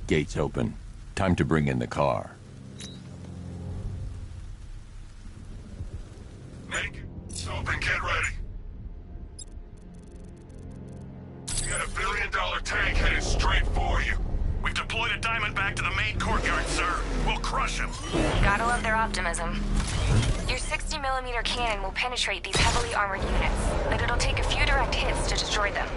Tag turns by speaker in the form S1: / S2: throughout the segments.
S1: Gates open. Time to bring in the car.
S2: Make open, get ready. We got $1 billion tank headed straight for you.
S3: We've deployed a Diamondback to the main courtyard, sir. We'll crush him.
S4: Gotta love their optimism. Your 60mm cannon will penetrate these heavily armored units, but it'll take a few direct hits to destroy them.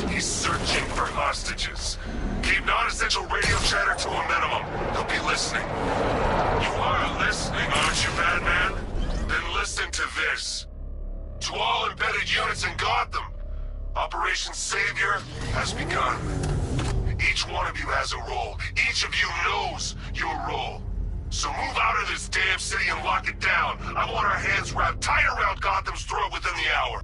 S2: He's searching for hostages. Keep non-essential radio chatter to a minimum. He'll be listening. You are listening, aren't you, Batman? Then listen to this. To all embedded units in Gotham, Operation Savior has begun. Each one of you has a role. Each of you knows your role. So move out of this damn city and lock it down. I want our hands wrapped tight around Gotham's throat within the hour.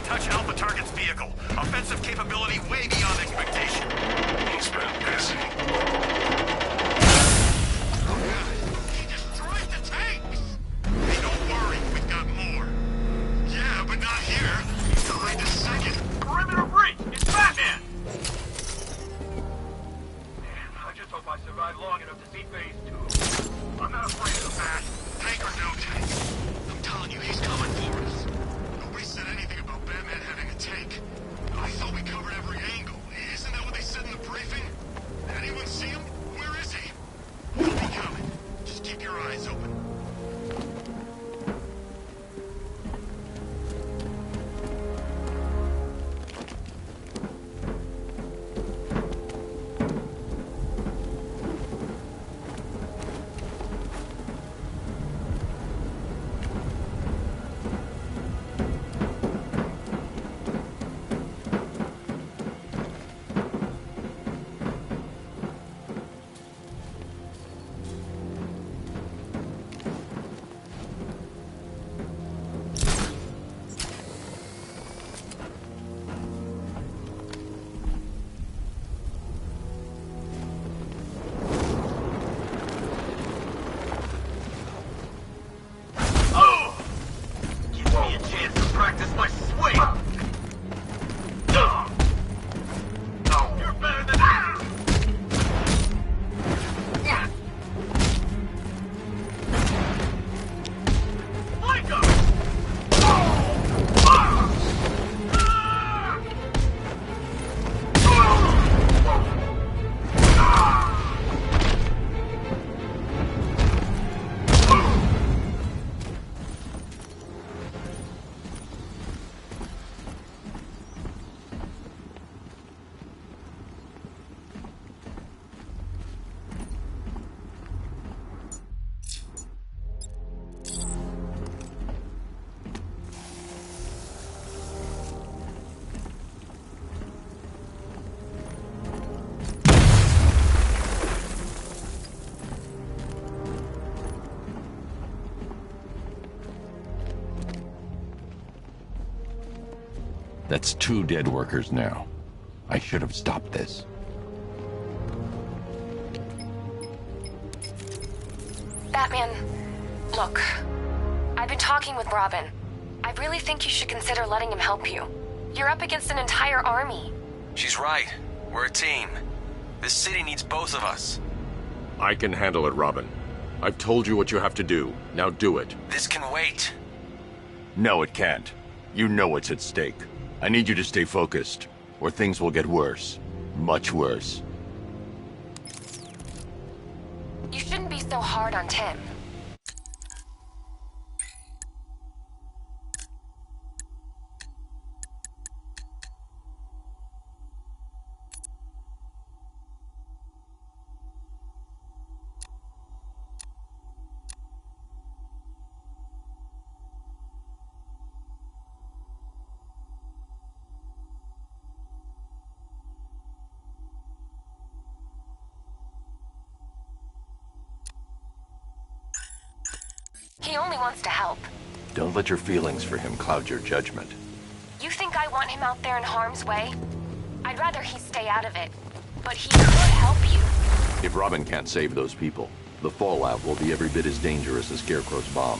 S3: touch Alpha Target's vehicle. Offensive capability way beyond expectation.
S2: He's been busy.
S3: He destroyed the tanks! Hey, don't worry, we've got more. Yeah, but not here. Behind us second. Perimeter breach! It's Batman! I just hope I survive long enough to see phase 2. I'm not afraid of the Bat. Tank or no tank. I'm telling you, he's coming for us. Nobody said anything about Batman having a tank. I thought we covered every angle. Isn't that what they said in the briefing? Anyone see him? Where is he? He'll be coming. Just keep your eyes open.
S1: That's 2 dead workers now. I should have stopped this.
S4: Batman, look. I've been talking with Robin. I really think you should consider letting him help you. You're up against an entire army.
S5: She's right. We're a team. This city needs both of us.
S6: I can handle it, Robin. I've told you what you have to do. Now do it.
S5: This can wait.
S1: No, it can't. You know what's at stake. I need you to stay focused, or things will get worse. Much worse.
S4: You shouldn't be so hard on Tim. He only wants to help.
S1: Don't let your feelings for him cloud your judgment.
S4: You think I want him out there in harm's way? I'd rather he stay out of it. But he could help you.
S1: If Robin can't save those people, the fallout will be every bit as dangerous as Scarecrow's bomb.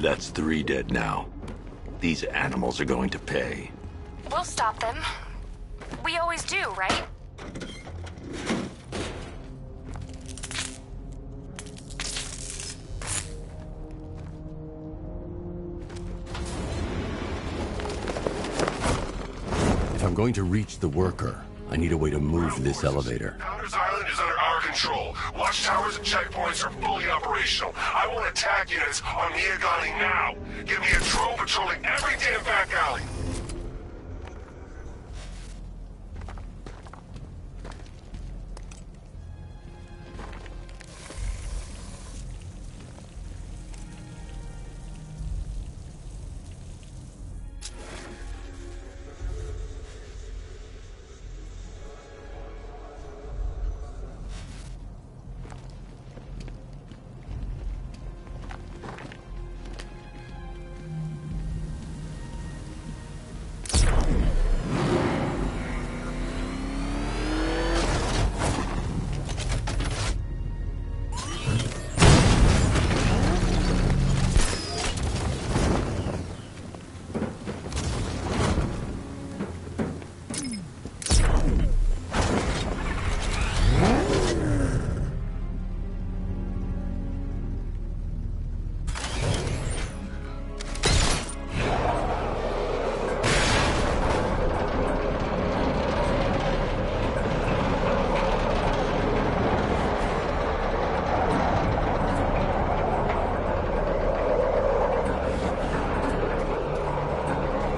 S1: That's 3 dead now. These animals are going to pay.
S4: We'll stop them. We always do, right?
S1: If I'm going to reach the worker, I need a way to move this elevator.
S2: Founders Island is under our control. Watchtowers and checkpoints are fully operational. I want attack units on Miagani now. Give me a drone patrolling every damn back alley.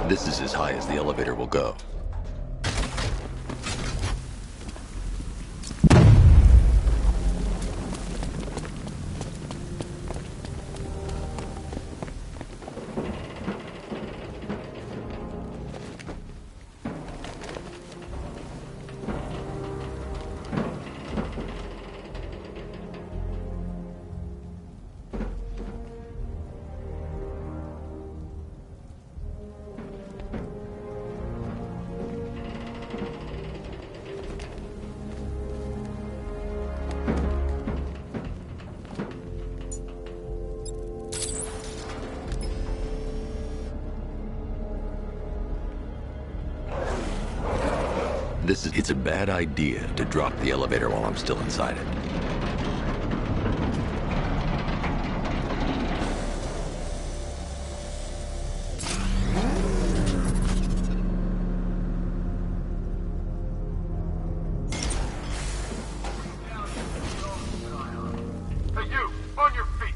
S1: This is as high as the elevator will go. It's a bad idea to drop the elevator while I'm still inside it.
S3: Hey, you! On your feet!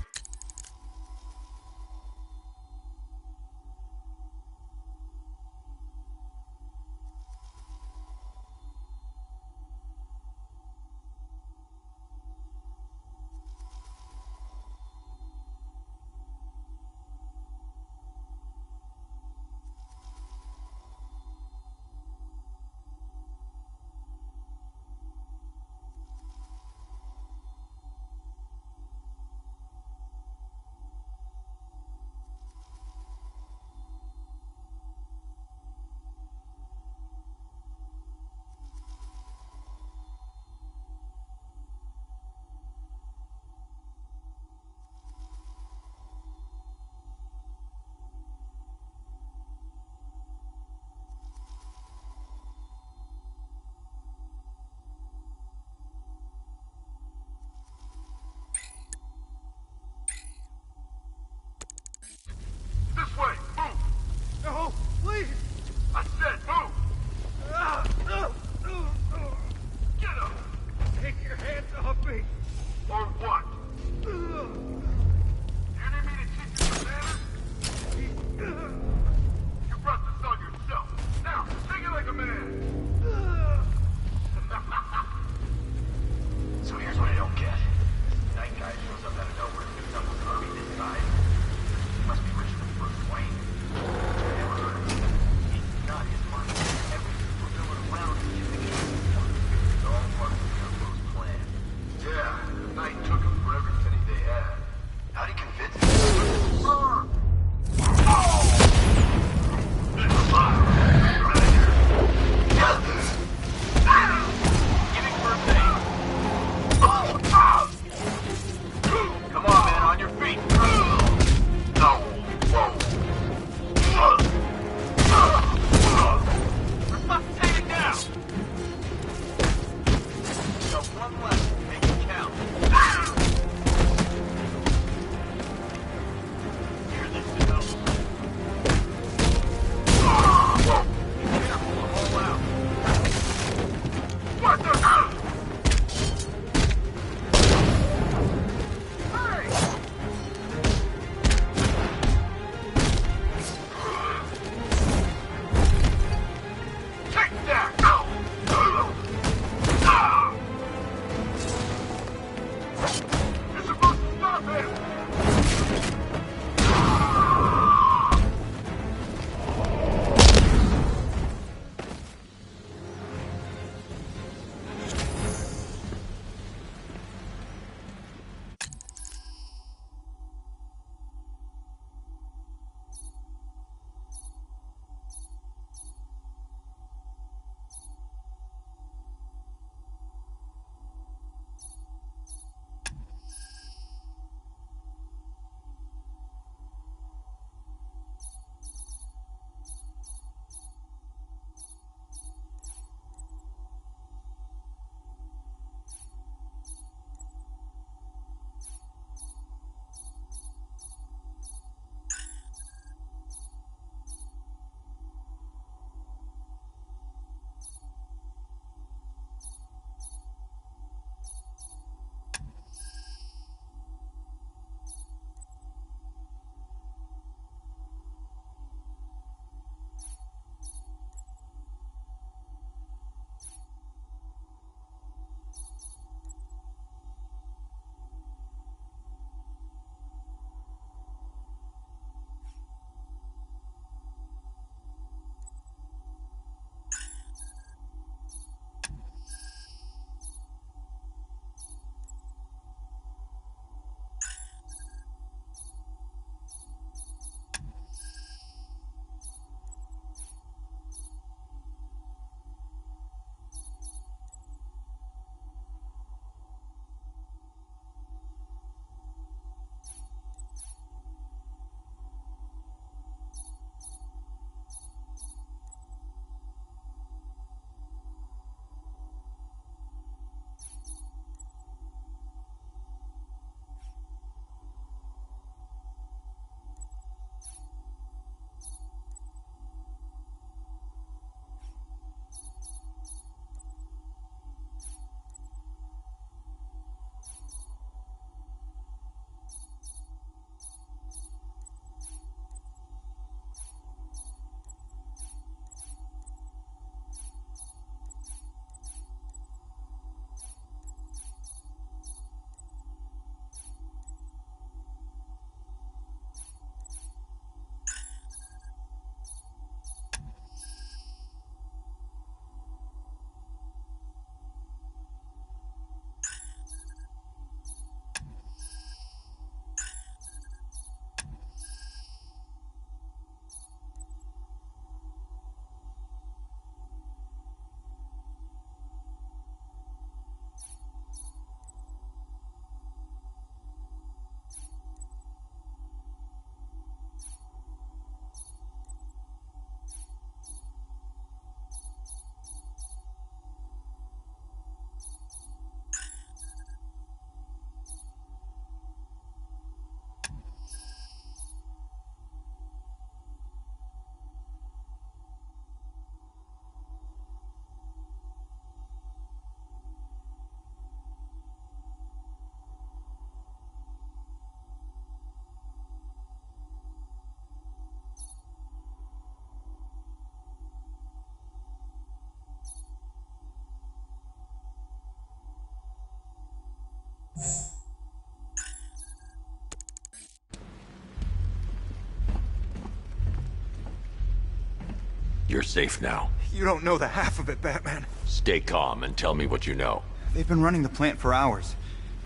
S1: You're safe now.
S7: You don't know the half of it, Batman.
S1: Stay calm and tell me what you know.
S7: They've been running the plant for hours.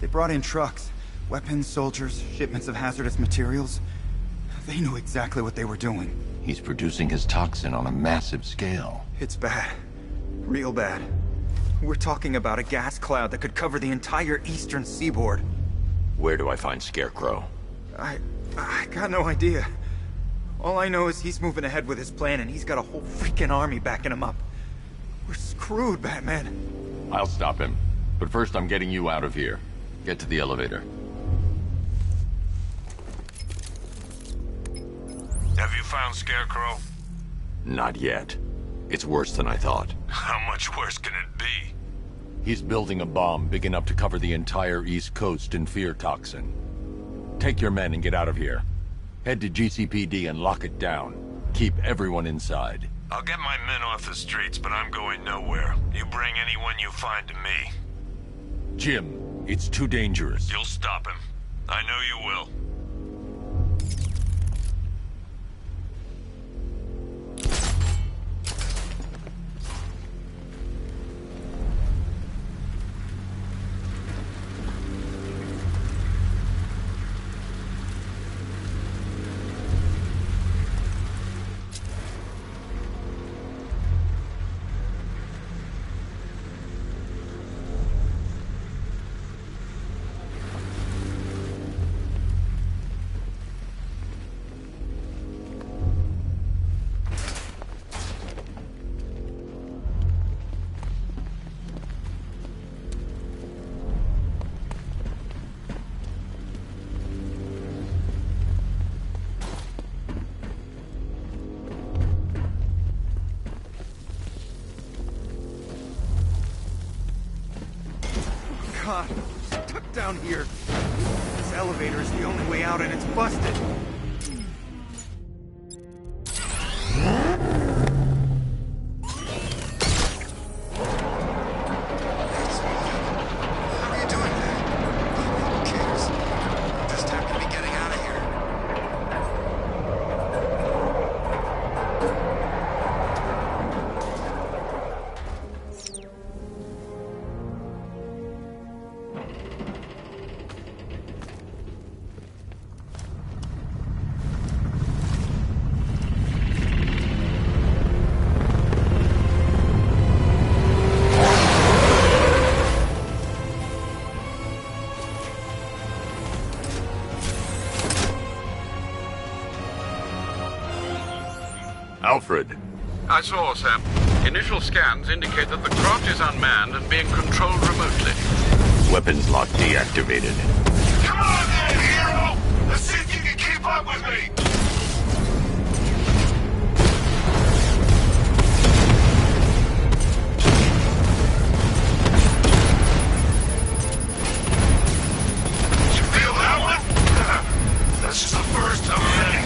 S7: They brought in trucks, weapons, soldiers, shipments of hazardous materials. They knew exactly what they were doing.
S1: He's producing his toxin on a massive scale.
S7: It's bad. Real bad. We're talking about a gas cloud that could cover the entire eastern seaboard.
S1: Where do I find Scarecrow?
S7: I got no idea. All I know is he's moving ahead with his plan, and he's got a whole freaking army backing him up. We're screwed, Batman.
S1: I'll stop him. But first I'm getting you out of here. Get to the elevator.
S2: Have you found Scarecrow?
S1: Not yet. It's worse than I thought.
S2: How much worse can it be?
S1: He's building a bomb big enough to cover the entire East Coast in fear toxin. Take your men and get out of here. Head to GCPD and lock it down. Keep everyone inside.
S2: I'll get my men off the streets, but I'm going nowhere. You bring anyone you find to me.
S1: Jim, it's too dangerous.
S2: You'll stop him. I know you will.
S7: God, stuck down here. This elevator is the only way out, and it's busted.
S3: How are you doing that? Who cares? Just happy to be getting out of here.
S1: Alfred.
S8: I saw, Sam. Initial scans indicate that the craft is unmanned and being controlled remotely.
S1: Weapons lock deactivated.
S2: Come on then, hero! Let's see if you can keep up with me! You feel that one? That's just the first of many.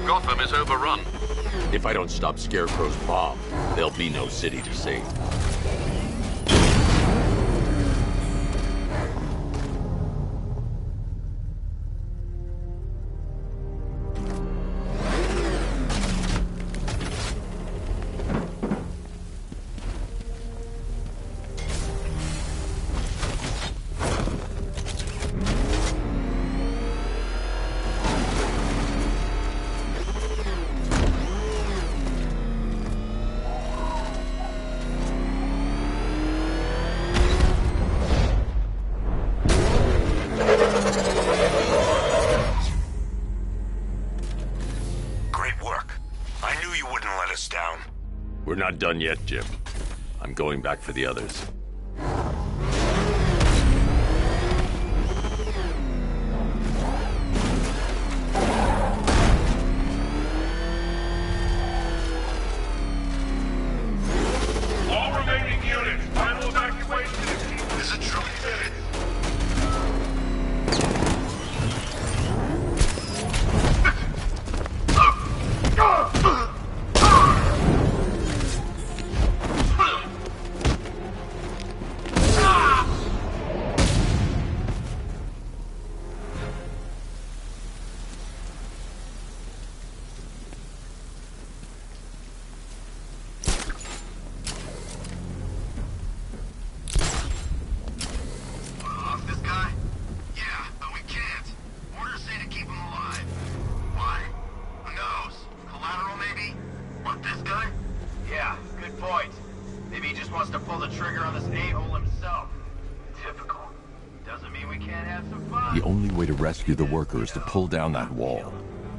S8: Gotham is overrun.
S1: If I don't stop Scarecrow's bomb, there'll be no city to save.
S2: let us down.
S1: We're not done yet, Jim. I'm going back for the others.
S2: All remaining units, final evacuation is a truly minute.
S1: The only way to rescue the worker is to pull down that wall.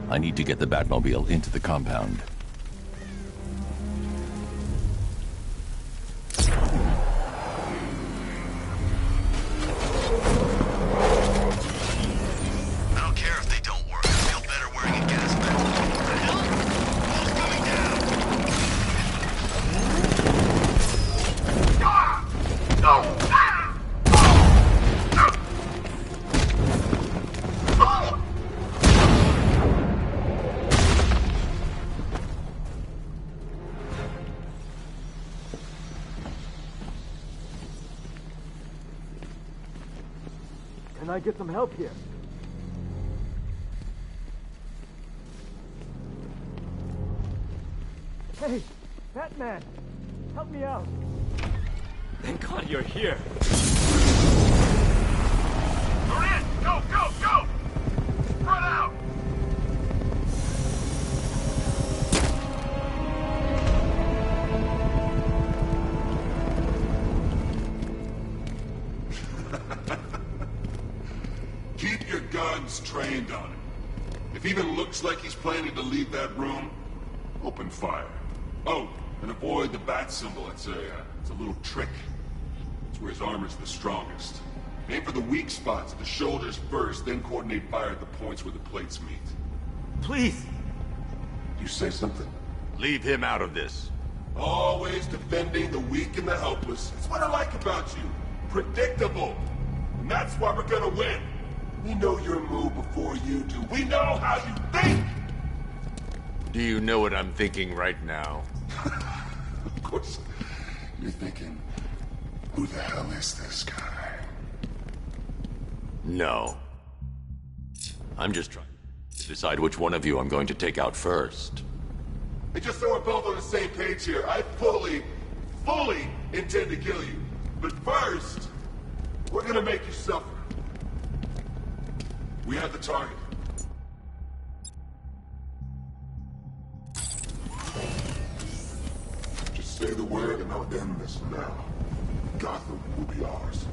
S1: I need to get the Batmobile into the compound.
S3: I don't care if they don't work. I feel better wearing a gas mask. What the hell? Wall's coming down. No!
S9: Can I get some help here? Hey, Batman! Help me out! Thank God you're here.
S3: They're in! Go, go, go! Spread out!
S2: Keep your guns trained on him. If he even looks like he's planning to leave that room, open fire. Oh, and avoid the bat symbol. It's a little trick. It's where his armor's the strongest. Aim for the weak spots, the shoulders first, then coordinate fire at the points where the plates meet.
S9: Please!
S2: You say something?
S1: Leave him out of this.
S2: Always defending the weak and the helpless. It's what I like about you. Predictable. And that's why we're gonna win. We know your move before you do. We know how you think!
S1: Do you know what I'm thinking right now?
S2: Of course, you're thinking, who the hell is this guy?
S1: No. I'm just trying to decide which one of you I'm going to take out first.
S2: Hey, just so we're both on the same page here, I fully intend to kill you. But first, we're gonna make you suffer. We have the target. Just say the word and I'll end this now. Gotham will be ours.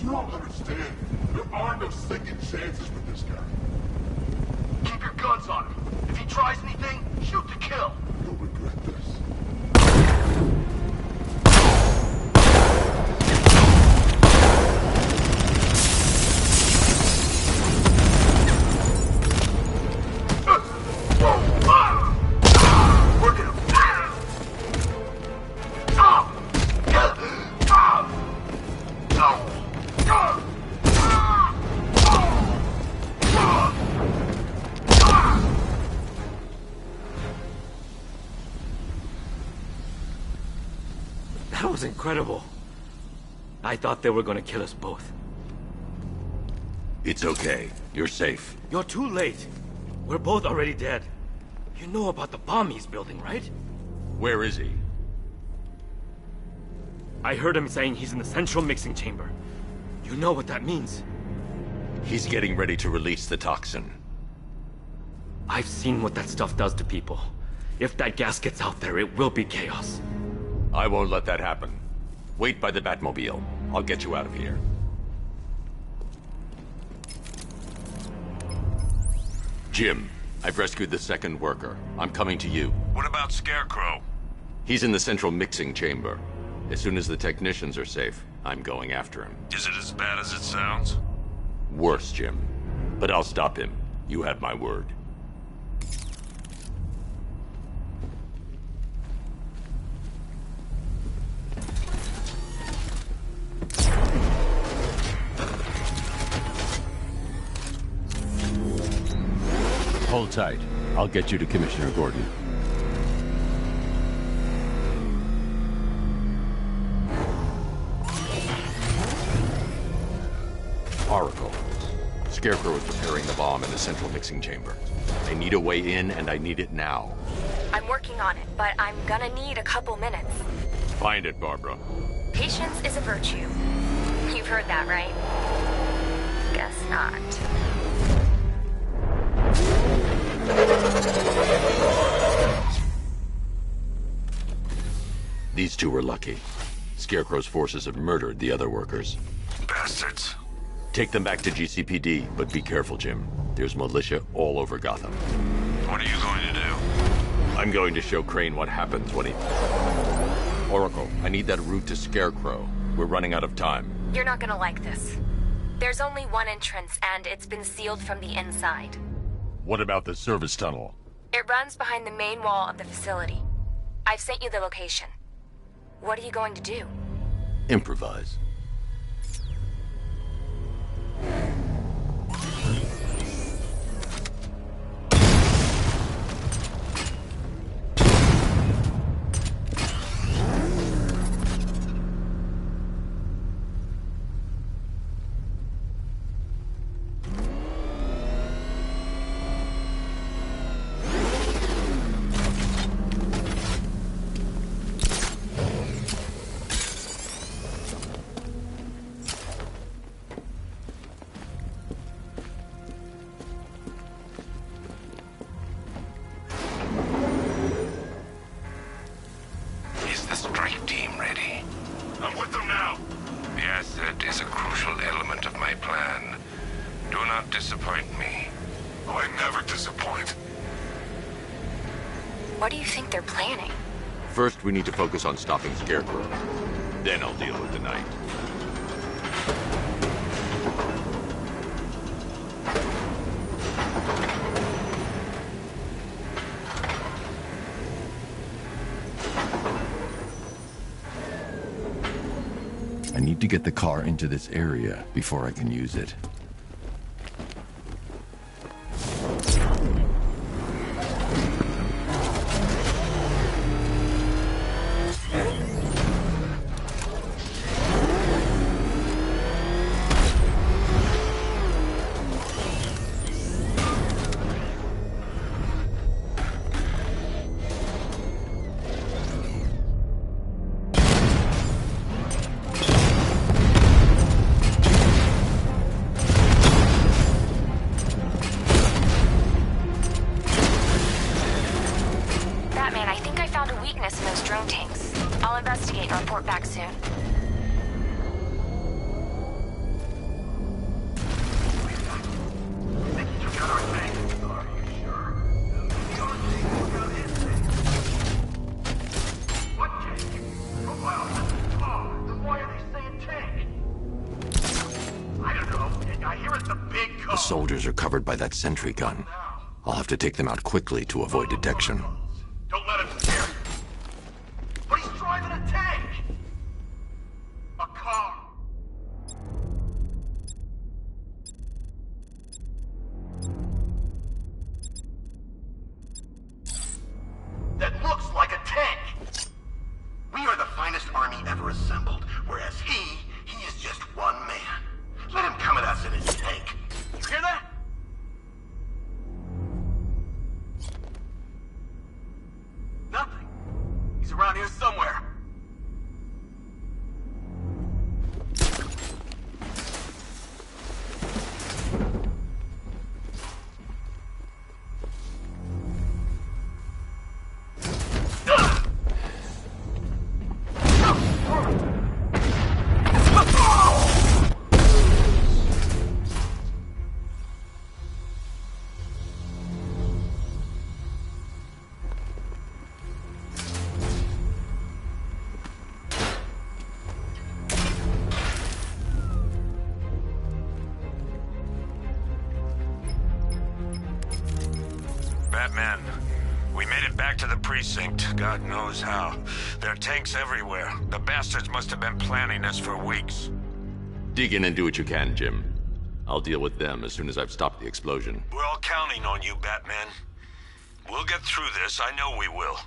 S2: You don't understand. There are no second chances with this guy.
S3: Keep your guns on him. If he tries anything, shoot to kill.
S2: You'll regret this.
S9: That was incredible. I thought they were gonna kill us both.
S1: It's okay. You're safe.
S9: You're too late. We're both already dead. You know about the bomb he's building, right?
S1: Where is he?
S9: I heard him saying he's in the central mixing chamber. You know what that means.
S1: He's getting ready to release the toxin.
S9: I've seen what that stuff does to people. If that gas gets out there, it will be chaos.
S1: I won't let that happen. Wait by the Batmobile. I'll get you out of here. Jim, I've rescued the second worker. I'm coming to you.
S2: What about Scarecrow?
S1: He's in the central mixing chamber. As soon as the technicians are safe, I'm going after him.
S2: Is it as bad as it sounds?
S1: Worse, Jim. But I'll stop him. You have my word. Hold tight. I'll get you to Commissioner Gordon. Oracle. Scarecrow is preparing the bomb in the central mixing chamber. I need a way in, and I need it now.
S4: I'm working on it, but I'm gonna need a couple minutes.
S1: Find it, Barbara.
S4: Patience is a virtue. You've heard that, right? Guess not.
S1: These two were lucky. Scarecrow's forces have murdered the other workers.
S2: Bastards.
S1: Take them back to GCPD, but be careful, Jim. There's militia all over Gotham.
S2: What are you going to do?
S1: I'm going to show Crane what happens when he... Oracle, I need that route to Scarecrow. We're running out of time.
S4: You're not gonna like this. There's only one entrance, and it's been sealed from the inside.
S1: What about the service tunnel?
S4: It runs behind the main wall of the facility. I've sent you the location. What are you going to do?
S1: Improvise.
S4: What do you think they're planning?
S1: First, we need to focus on stopping Scarecrow. Then I'll deal with the Knight. I need to get the car into this area before I can use it. The soldiers are covered by that sentry gun. I'll have to take them out quickly to avoid detection.
S3: Don't let him scare you. But he's driving a tank! A car! That looks like a tank! We are the finest army ever assembled, whereas he is just one man. Let him come at us in his tank. You hear that? Nothing. He's around here somewhere.
S10: Batman. We made it back to the precinct, God knows how. There are tanks everywhere. The bastards must have been planning this for weeks.
S6: Dig in and do what you can, Jim. I'll deal with them as soon as I've stopped the explosion.
S10: We're all counting on you, Batman. We'll get through this, I know we will.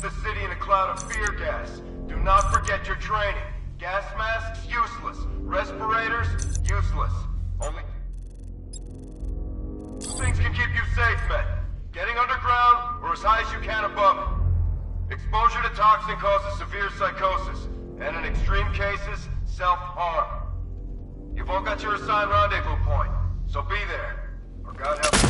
S11: The city in a cloud of fear gas. Do not forget your training. Gas masks, useless. Respirators, useless. Only things can keep you safe, men. Getting underground or as high as you can above it. Exposure to toxin causes severe psychosis, and in extreme cases, self-harm. You've all got your assigned rendezvous point, so be there, or God help you.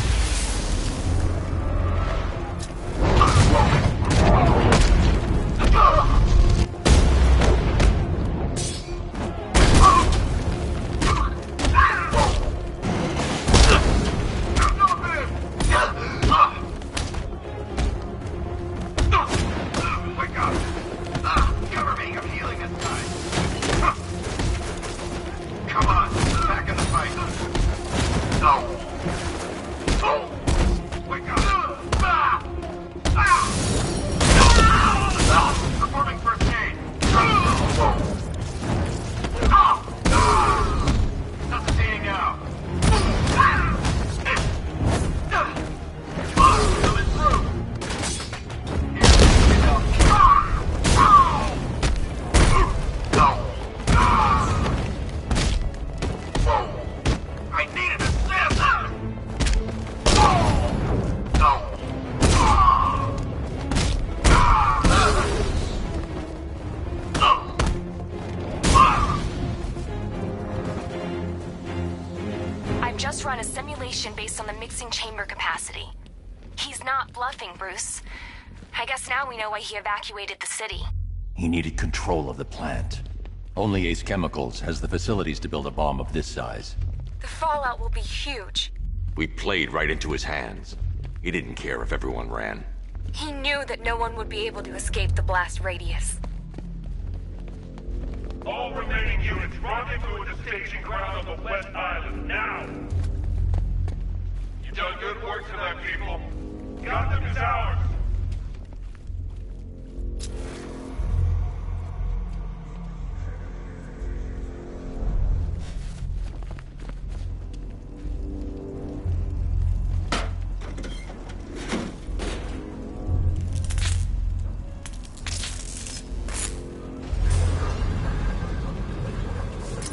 S4: Run a simulation based on the mixing chamber capacity. He's not bluffing, Bruce. I guess now we know why he evacuated the city.
S1: He needed control of the plant. Only Ace Chemicals has the facilities to build a bomb of this size.
S4: The fallout will be huge.
S6: We played right into his hands. He didn't care if everyone ran.
S4: He knew that no one would be able to escape the blast radius.
S3: All remaining units rendezvous at the staging ground on the West Island, now! You've done good work tonight, people. Gotham is ours!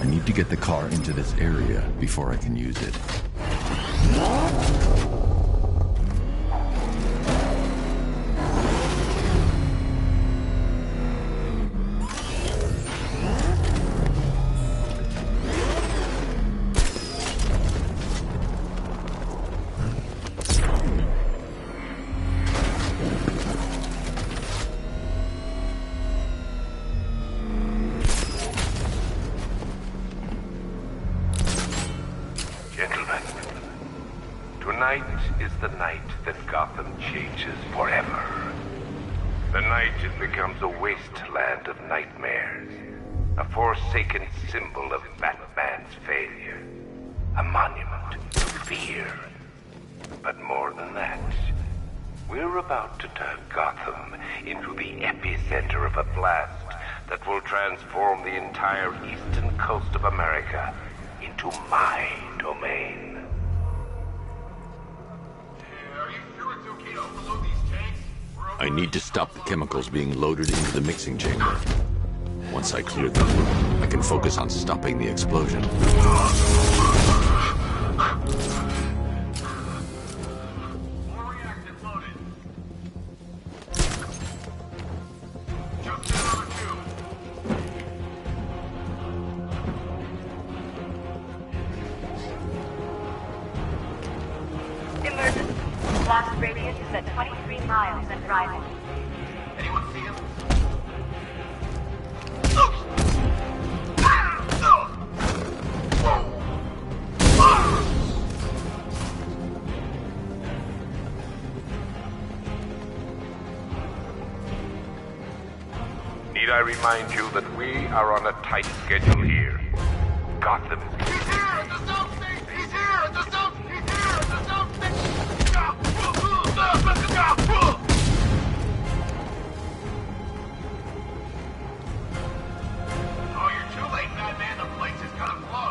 S1: I need to get the car into this area before I can use it.
S12: Tonight is the night that Gotham changes forever. The night it becomes a wasteland of nightmares, a forsaken symbol of Batman's failure, a monument to fear. But more than that, we're about to turn Gotham into the epicenter of a blast that will transform the entire eastern coast of America into my domain.
S1: I need to stop the chemicals being loaded into the mixing chamber. Once I clear the room, I can focus on stopping the explosion.
S13: Emergency. Blast radius is at 23 miles and rising.
S3: Anyone see him?
S12: Need I remind you that we are on a tight schedule here? Gotham is...
S3: He's here at the zone station! He's here at the zone! He's here at the zone station! Oh, you're too late, Batman. The place is gonna blow.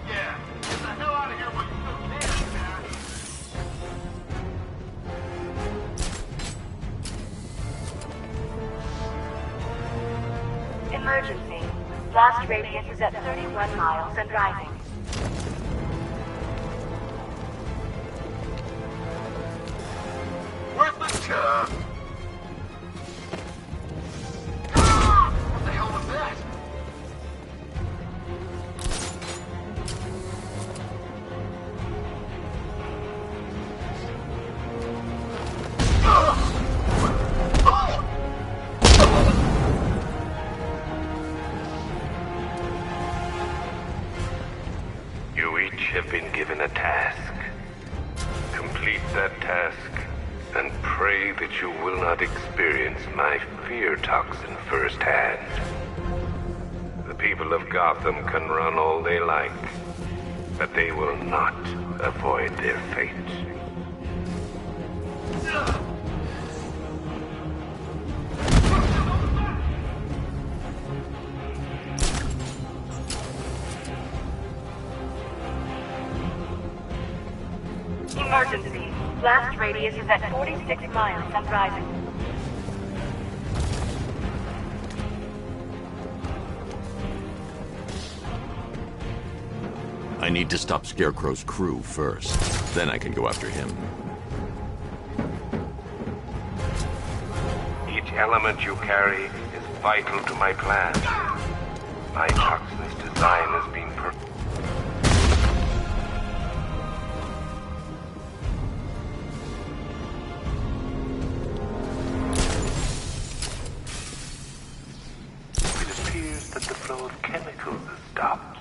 S3: Yeah, get the hell out of here while you still can, man.
S13: Emergency. Blast radius is at 31 miles and rising.
S3: Where's the... What the hell was that?
S12: You each have been given a task. Complete that task, and pray that you will not experience my fear toxin firsthand. The people of Gotham can run all they like, but they will not avoid their fate.
S13: Emergency. Blast radius is at 46 miles and rising.
S1: I need to stop Scarecrow's crew first. Then I can go after him.
S12: Each element you carry is vital to my plan. My toxin's design has been that the flow of chemicals has stopped,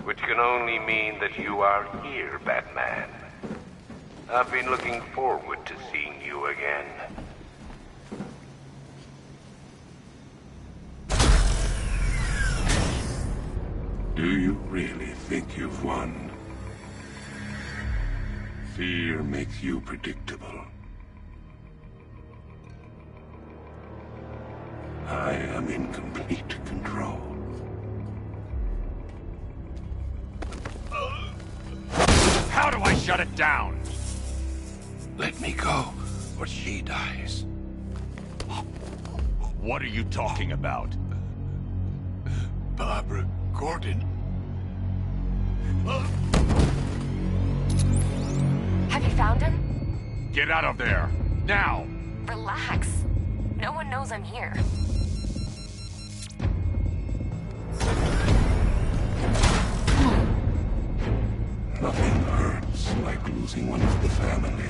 S12: which can only mean that you are here, Batman. I've been looking forward to seeing you again.
S2: Do you really think you've won? Fear makes you predictable. I am in complete control.
S1: How do I shut it down?
S2: Let me go, or she dies.
S1: What are you talking about?
S2: Barbara Gordon.
S4: Have you found him?
S1: Get out of there! Now!
S4: Relax. No one knows I'm here.
S2: Nothing hurts like losing one of the family.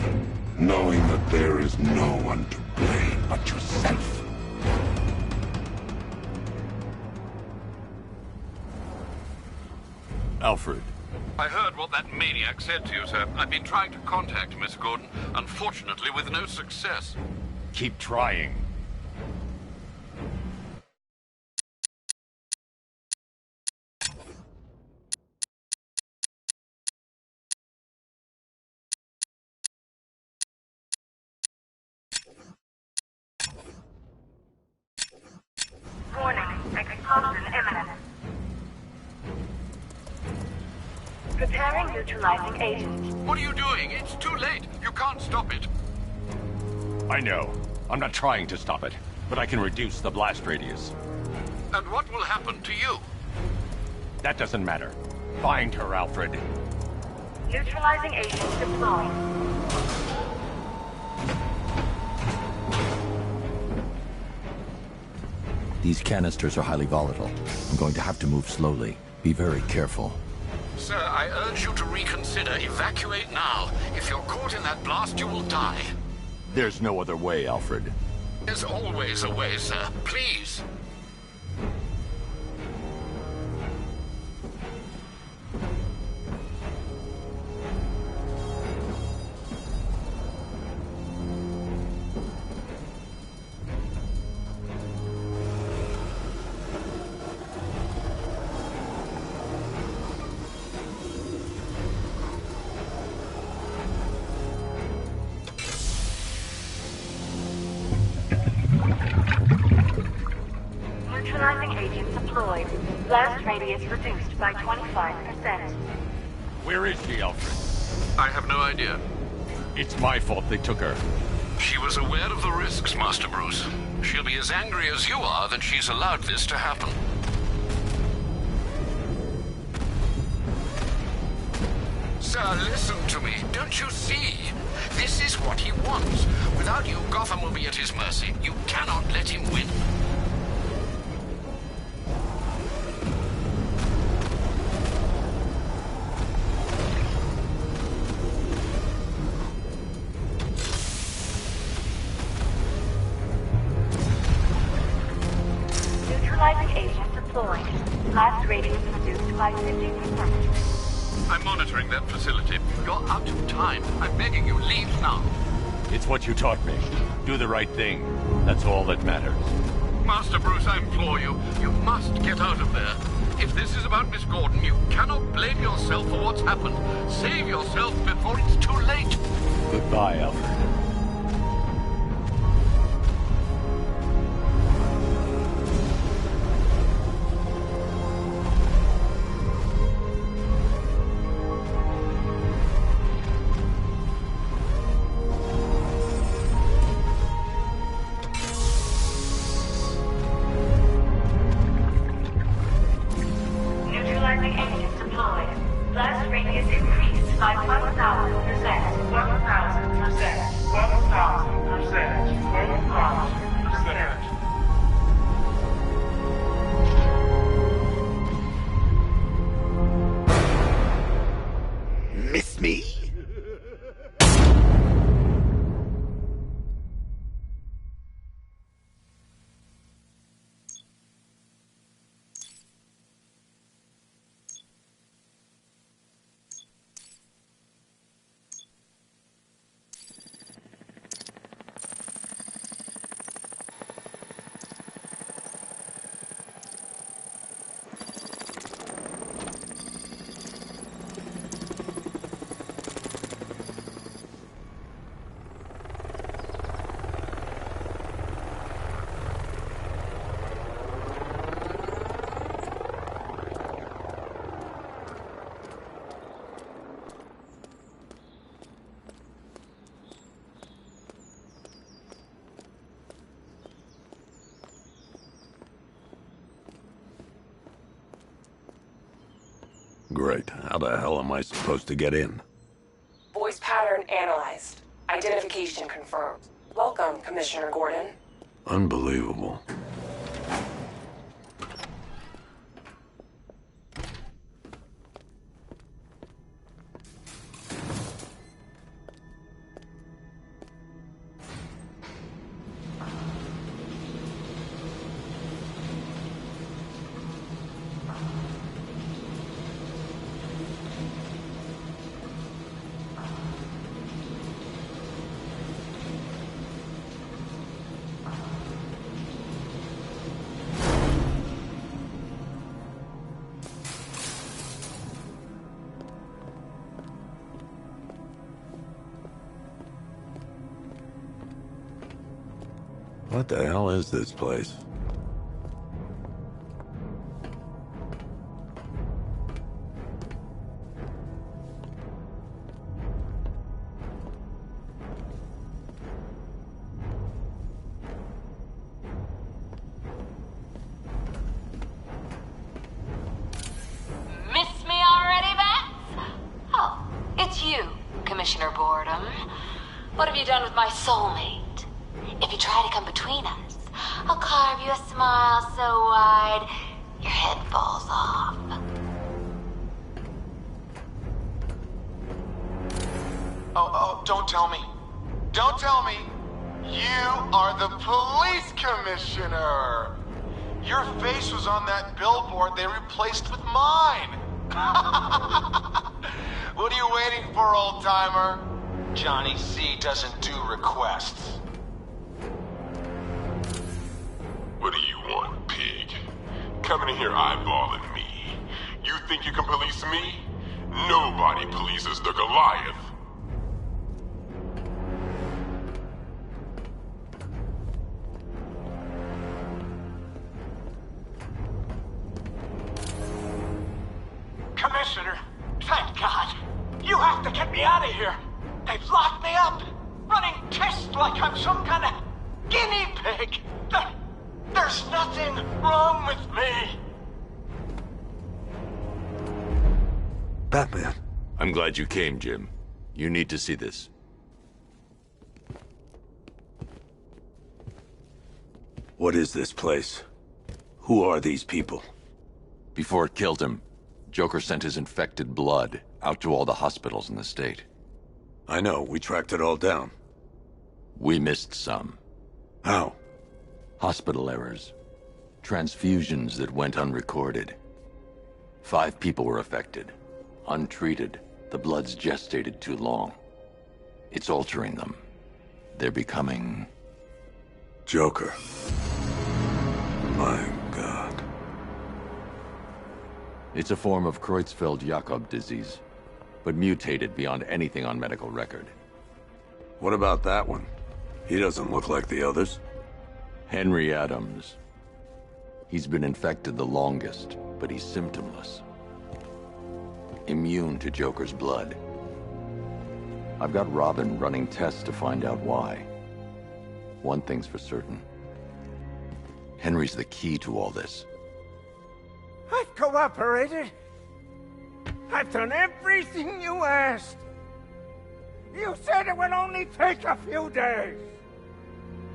S2: Knowing that there is no one to blame but yourself.
S1: Alfred.
S8: I heard what that maniac said to you, sir. I've been trying to contact Miss Gordon, unfortunately with no success.
S1: Keep trying.
S13: Warning. Explosion imminent. Preparing neutralizing agent.
S8: What are you doing? It's too late. You can't stop it.
S1: I know. I'm not trying to stop it, but I can reduce the blast radius.
S8: And what will happen to you?
S1: That doesn't matter. Find her, Alfred.
S13: Neutralizing agent deployed.
S1: These canisters are highly volatile. I'm going to have to move slowly. Be very careful.
S8: Sir, I urge you to reconsider. Evacuate now. If you're caught in that blast, you will die.
S1: There's no other way, Alfred.
S8: There's always a way, sir. Please.
S13: Neutralizing agent deployed. Blast radius reduced by 25%.
S1: Where is she, Alfred?
S8: I have no idea.
S1: It's my fault they took her.
S8: She was aware of the risks, Master Bruce. She'll be as angry as you are that she's allowed this to happen. Sir, listen to me. Don't you see? This is what he wants. Without you, Gotham will be at his mercy. You cannot let him win.
S13: Neutralizing agent deployed. Blast radius reduced by 50%.
S8: I'm monitoring that facility. You're out of time. I'm begging you, leave now.
S1: It's what you taught me. Do the right thing. That's all that matters.
S8: Master Bruce, I implore you, you must get out of there. If this is about Miss Gordon, you cannot blame yourself for what's happened. Save yourself before it's too late.
S1: Goodbye, Alfred.
S13: Neutralizing agent deployed. Blast radius increased by 1,000%. 1,000%. 1,000%. 1,000%.
S7: Miss me?
S6: Great. How the hell am I supposed to get in?
S14: Voice pattern analyzed. Identification confirmed. Welcome, Commissioner Gordon.
S6: Unbelievable. What the hell is this place?
S15: What have you done with my soulmate? If you try to come between us, I'll carve you a smile so wide, your head falls off.
S16: Oh, don't tell me. Don't tell me. You are the police commissioner. Your face was on that billboard they replaced with mine. What are you waiting for, old-timer? Johnny C doesn't do requests.
S2: What do you want, pig? Coming in here eyeballing me. You think you can police me? Nobody polices the Goliath.
S3: Commissioner, thank God. You have to get me out of here. They've locked me up, running tests like I'm some kind of guinea pig. There's nothing wrong with me.
S1: Batman. I'm glad you came, Jim. You need to see this.
S17: What is this place? Who are these people?
S1: Before it killed him, Joker sent his infected blood out to all the hospitals in the state.
S17: I know, we tracked it all down.
S1: We missed some.
S17: How?
S1: Hospital errors. Transfusions that went unrecorded. 5 people were affected. Untreated, the blood's gestated too long. It's altering them. They're becoming...
S17: Joker. My God.
S1: It's a form of Creutzfeldt-Jakob disease, but mutated beyond anything on medical record.
S17: What about that one? He doesn't look like the others.
S1: Henry Adams. He's been infected the longest, but he's symptomless. Immune to Joker's blood. I've got Robin running tests to find out why. One thing's for certain. Henry's the key to all this.
S3: I've cooperated. I've done everything you asked. You said it would only take a few days.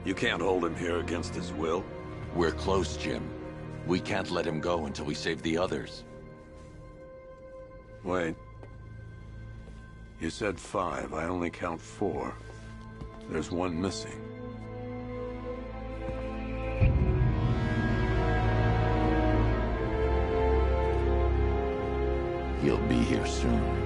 S17: You can't hold him here against his will.
S1: We're close, Jim. We can't let him go until we save the others.
S17: Wait. You said 5. I only count 4. There's one missing.
S1: He'll be here soon.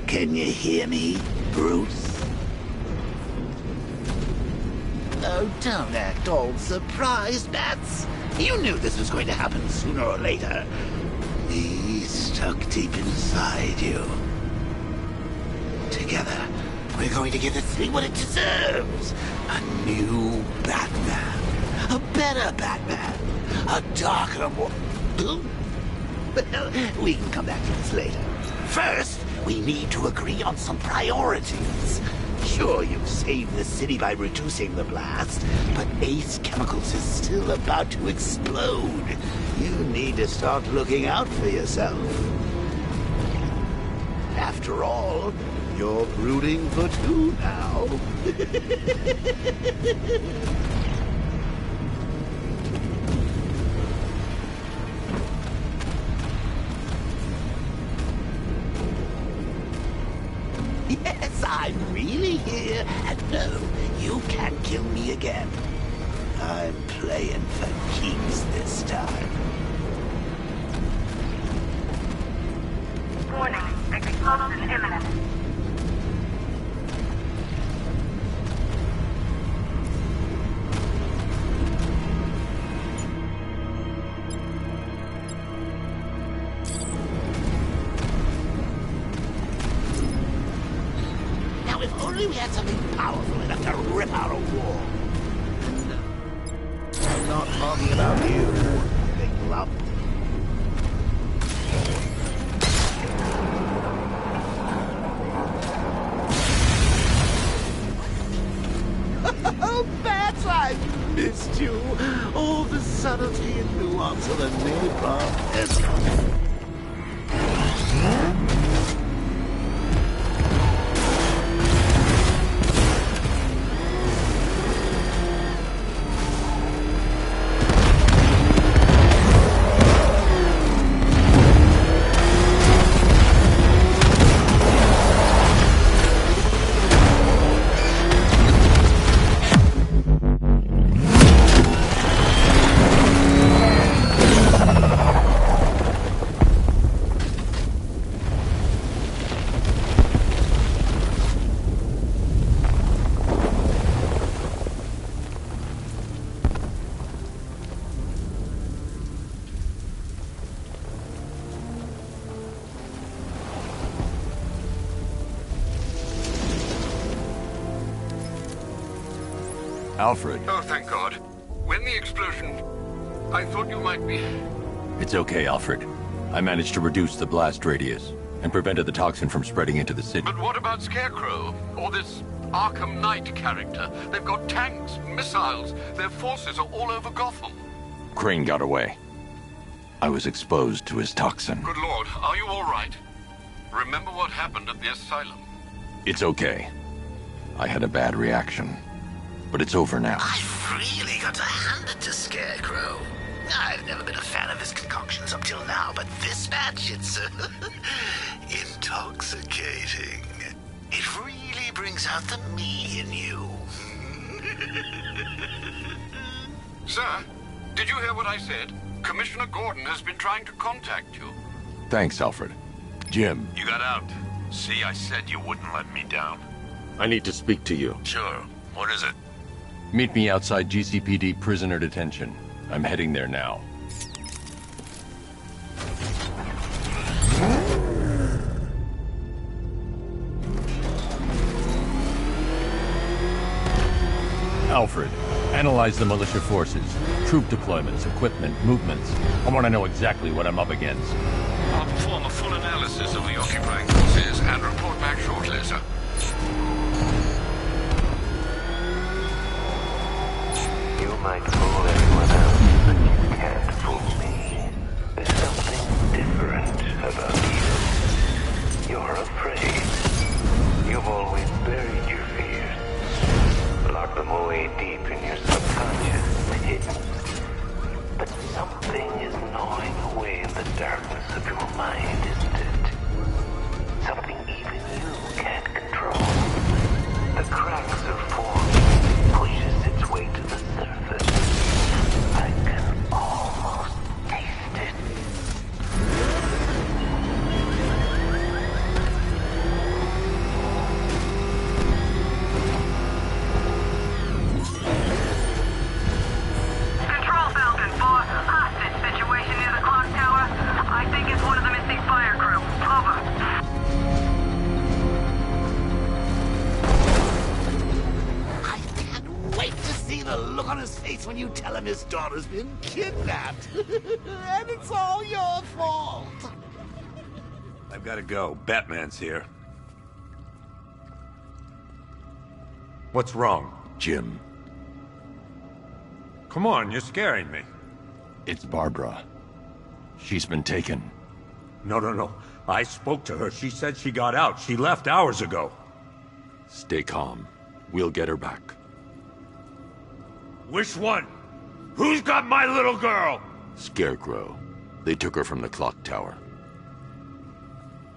S18: Can you hear me, Bruce? Oh, don't act all surprised, Bats. You knew this was going to happen sooner or later. He's stuck deep inside you. Together, we're going to give this city what it deserves. A new Batman. A better Batman. A darker, more... Well, we can come back to this later. First, we need to agree on some priorities. Sure, you've saved the city by reducing the blast, but Ace Chemicals is still about to explode. You need to start looking out for yourself. After all, you're brooding for 2 now. Yes, I'm really here, and no, you can't kill me again. I'm playing for keeps this time.
S13: Warning, explosion imminent.
S18: Now, if only we had something powerful enough to rip out a wall. I'm not talking about you, big lump. missed you. All the subtlety and nuance of a napalm.
S1: Alfred.
S8: Oh, thank God. When the explosion... I thought you might be...
S1: It's okay, Alfred. I managed to reduce the blast radius and prevented the toxin from spreading into the city.
S8: But what about Scarecrow? Or this Arkham Knight character? They've got tanks, missiles. Their forces are all over Gotham.
S1: Crane got away. I was exposed to his toxin.
S8: Good Lord, are you all right? Remember what happened at the asylum?
S1: It's okay. I had a bad reaction. But it's over now.
S18: I've really got to hand it to Scarecrow. I've never been a fan of his concoctions up till now, but this batch, it's intoxicating. It really brings out the me in you.
S8: Sir, did you hear what I said? Commissioner Gordon has been trying to contact you.
S1: Thanks, Alfred. Jim.
S10: You got out. See, I said you wouldn't let me down.
S6: I need to speak to you.
S10: Sure. What is it?
S1: Meet me outside GCPD prisoner detention. I'm heading there now. Alfred, analyze the militia forces, troop deployments, equipment, movements. I want to know exactly what I'm up against.
S8: I'll perform a full analysis of the occupying forces and report back shortly, sir.
S12: You might fool everyone else, but you can't fool me. There's something different about you. You're afraid. You've always buried your fears. Locked them away deep in your subconscious, hidden. But something is gnawing away in the darkness of your mind, isn't it? Something even you can't control. The cracks are forming, pushes its way to the surface. I can almost taste it.
S3: Control Falcon 4, hostage situation near the clock tower. I think it's one of the missing fire crew. Over.
S18: Wait to see the look on his face when you tell him his daughter's been kidnapped. And it's all your fault.
S17: I've got to go. Batman's here. What's wrong?
S1: Jim.
S17: Come on, you're scaring me.
S1: It's Barbara. She's been taken.
S17: No. I spoke to her. She said she got out. She left hours ago.
S1: Stay calm. We'll get her back.
S17: Which one? Who's got my little girl?
S1: Scarecrow. They took her from the clock tower.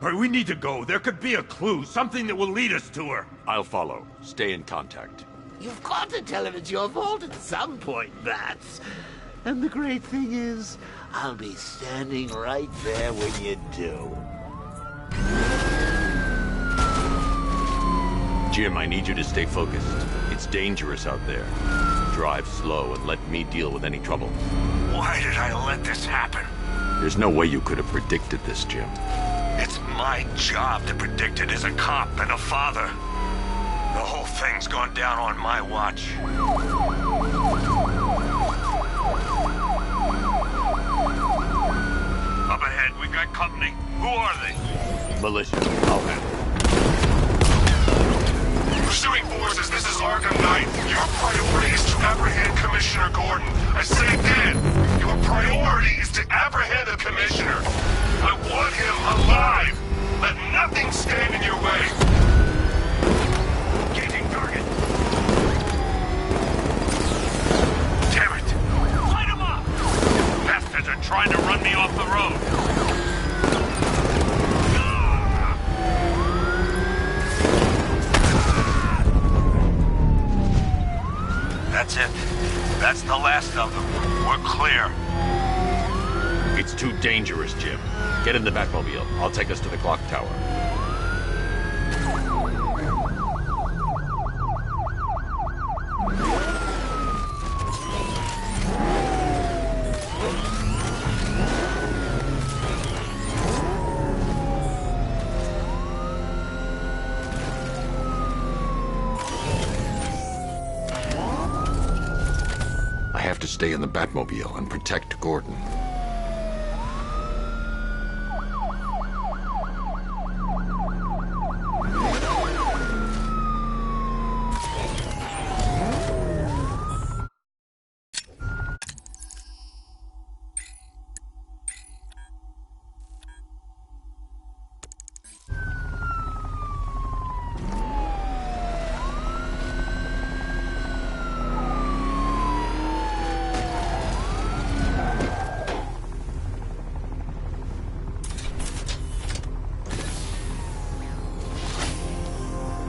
S17: All right, we need to go. There could be a clue, something that will lead us to her.
S1: I'll follow. Stay in contact.
S18: You've got to tell him it's your fault at some point, Bats. And the great thing is, I'll be standing right there when you do.
S1: Jim, I need you to stay focused. It's dangerous out there. Drive slow and let me deal with any trouble.
S10: Why did I let this happen?
S1: There's no way you could have predicted this, Jim.
S10: It's my job to predict it as a cop and a father. The whole thing's gone down on my watch. Up ahead, we've got company. Who are they?
S1: Militia. I'll handle it.
S2: Pursuing forces, this is Arkham Knight. Your priority is to apprehend Commissioner Commissioner Gordon. I say again, your priority is to apprehend the Commissioner. I want him alive. Let nothing stand in your way. Engaging target. Damn it. Light him up! Bastards are trying to run me off the road.
S10: That's it. That's the last of them. We're clear.
S6: It's too dangerous, Jim. Get in the Batmobile. I'll take us to the clock tower.
S1: I have to stay in the Batmobile and protect Gordon.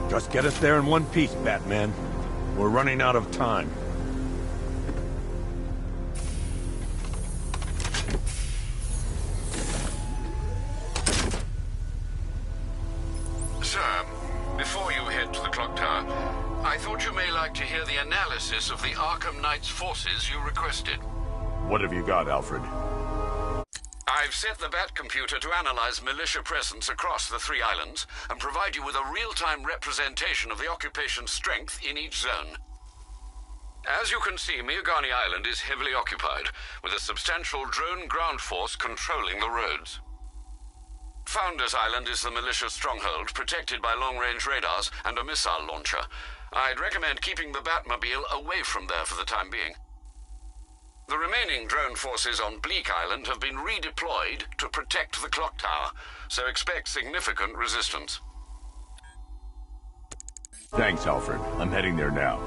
S17: Just get us there in one piece, Batman. We're running out of time.
S8: Sir, before you head to the clock tower, I thought you may like to hear the analysis of the Arkham Knight's forces you requested.
S17: What have you got, Alfred?
S8: I've set the Bat computer to analyze militia presence across the three islands and provide you with a real-time representation of the occupation's strength in each zone. As you can see, Miagani Island is heavily occupied, with a substantial drone ground force controlling the roads. Founders Island is the militia stronghold, protected by long-range radars and a missile launcher. I'd recommend keeping the Batmobile away from there for the time being. The remaining drone forces on Bleak Island have been redeployed to protect the clock tower, so expect significant resistance.
S17: Thanks, Alfred. I'm heading there now.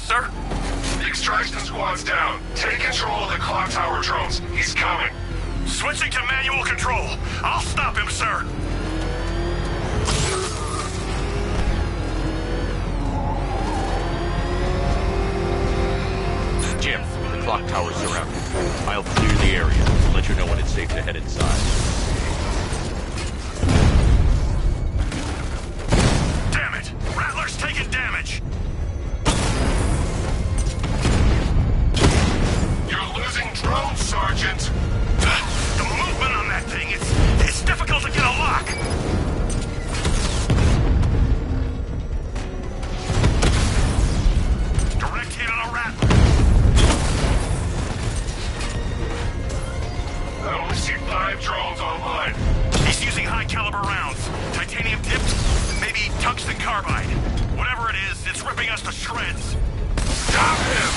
S3: sir?
S2: The extraction squad's down. Take control of the clock tower drones. He's coming.
S3: Switching to manual control. I'll stop him, sir.
S6: Jim, the clock tower's surrounded. I'll clear the area and let you know when it's safe to head inside.
S3: Damn it! Rattler's taking damage!
S2: You're losing drones, Sergeant!
S3: The movement on that thing, it's difficult to get a lock! Direct hit on a Rattler.
S2: I only see 5 drones online.
S3: He's using high-caliber rounds. Titanium tips, maybe tungsten carbide. Whatever it is, it's ripping us to shreds.
S2: Stop him!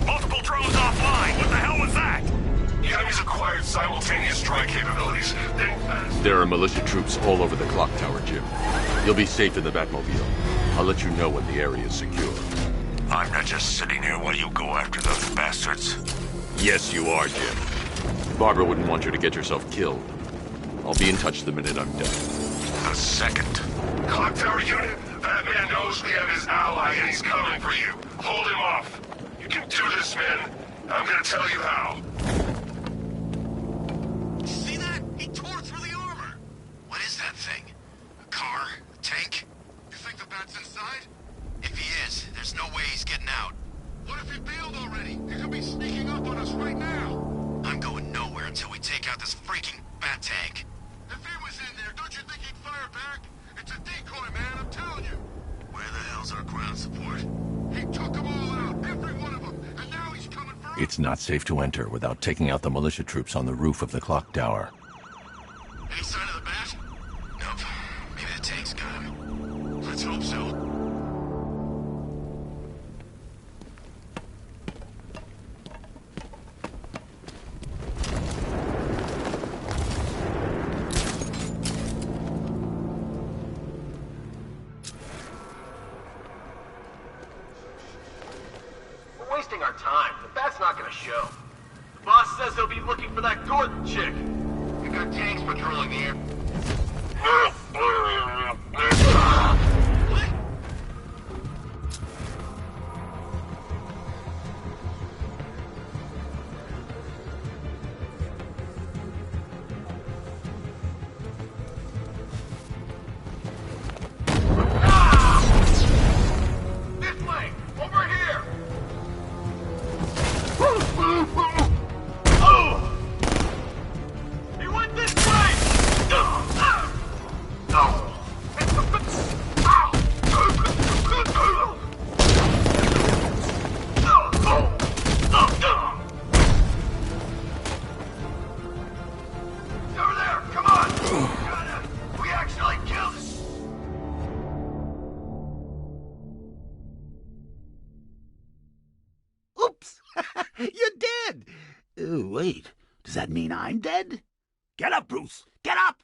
S3: Multiple drones offline. What the hell was that?
S2: The enemy's acquired simultaneous strike capabilities. Think fast.
S6: There are militia troops all over the clock tower, Jim. You'll be safe in the Batmobile. I'll let you know when the area is secure.
S10: I'm not just sitting here while you go after those bastards.
S6: Yes, you are, Jim. Barbara wouldn't want you to get yourself killed. I'll be in touch the minute I'm done.
S10: A second.
S2: Clock tower unit, that man knows we have his ally and he's coming for you. Hold him off. You can do this, man. I'm gonna tell you how.
S3: See that? He tore through the armor. What is that thing? A car? A tank? You think the Bat's inside? If he is, there's no way he's getting out.
S16: What if he bailed already? He could be sneaking up on us right now.
S3: I'm going nowhere until we take out this freaking Bat tank.
S16: If he was in there, don't you think he'd fire back? It's a decoy, man, I'm telling you.
S3: Where the hell's our ground support?
S16: He took them all out, every one of them, and now he's coming for us.
S1: It's not safe to enter without taking out the militia troops on the roof of the clock tower.
S3: Any sign of the Bat? Nope. Maybe the tank's got him. Let's hope so.
S11: Wasting our time. The Bat's not gonna show. The boss says he'll be looking for that Gordon chick. We got tanks patrolling the air. This way! Over here! He went this way! Over there! Come on! We actually killed it!
S18: Oops! You're dead! Wait, does that mean I'm dead? Get up, Bruce! Get up!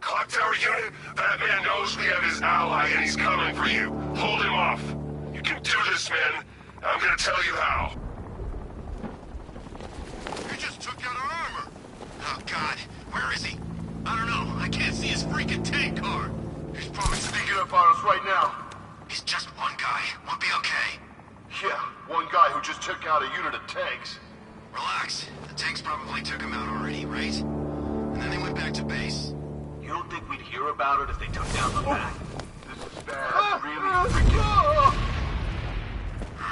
S2: Clock tower unit, that man knows we have his ally and he's coming for you. Hold him off. You can do this, man. I'm gonna tell you how.
S3: He just took out our armor. Oh, God. Where is he? I don't know. I can't see his freaking tank car.
S11: He's probably sneaking up on us right now.
S3: He's just one guy. We'll be okay.
S11: Yeah, one guy who just took out a unit of tanks.
S3: Relax. The tanks probably took him out already, right? And then they went back to base.
S11: You don't think we'd hear about it if they took down the Bat? This is bad. Really freaking...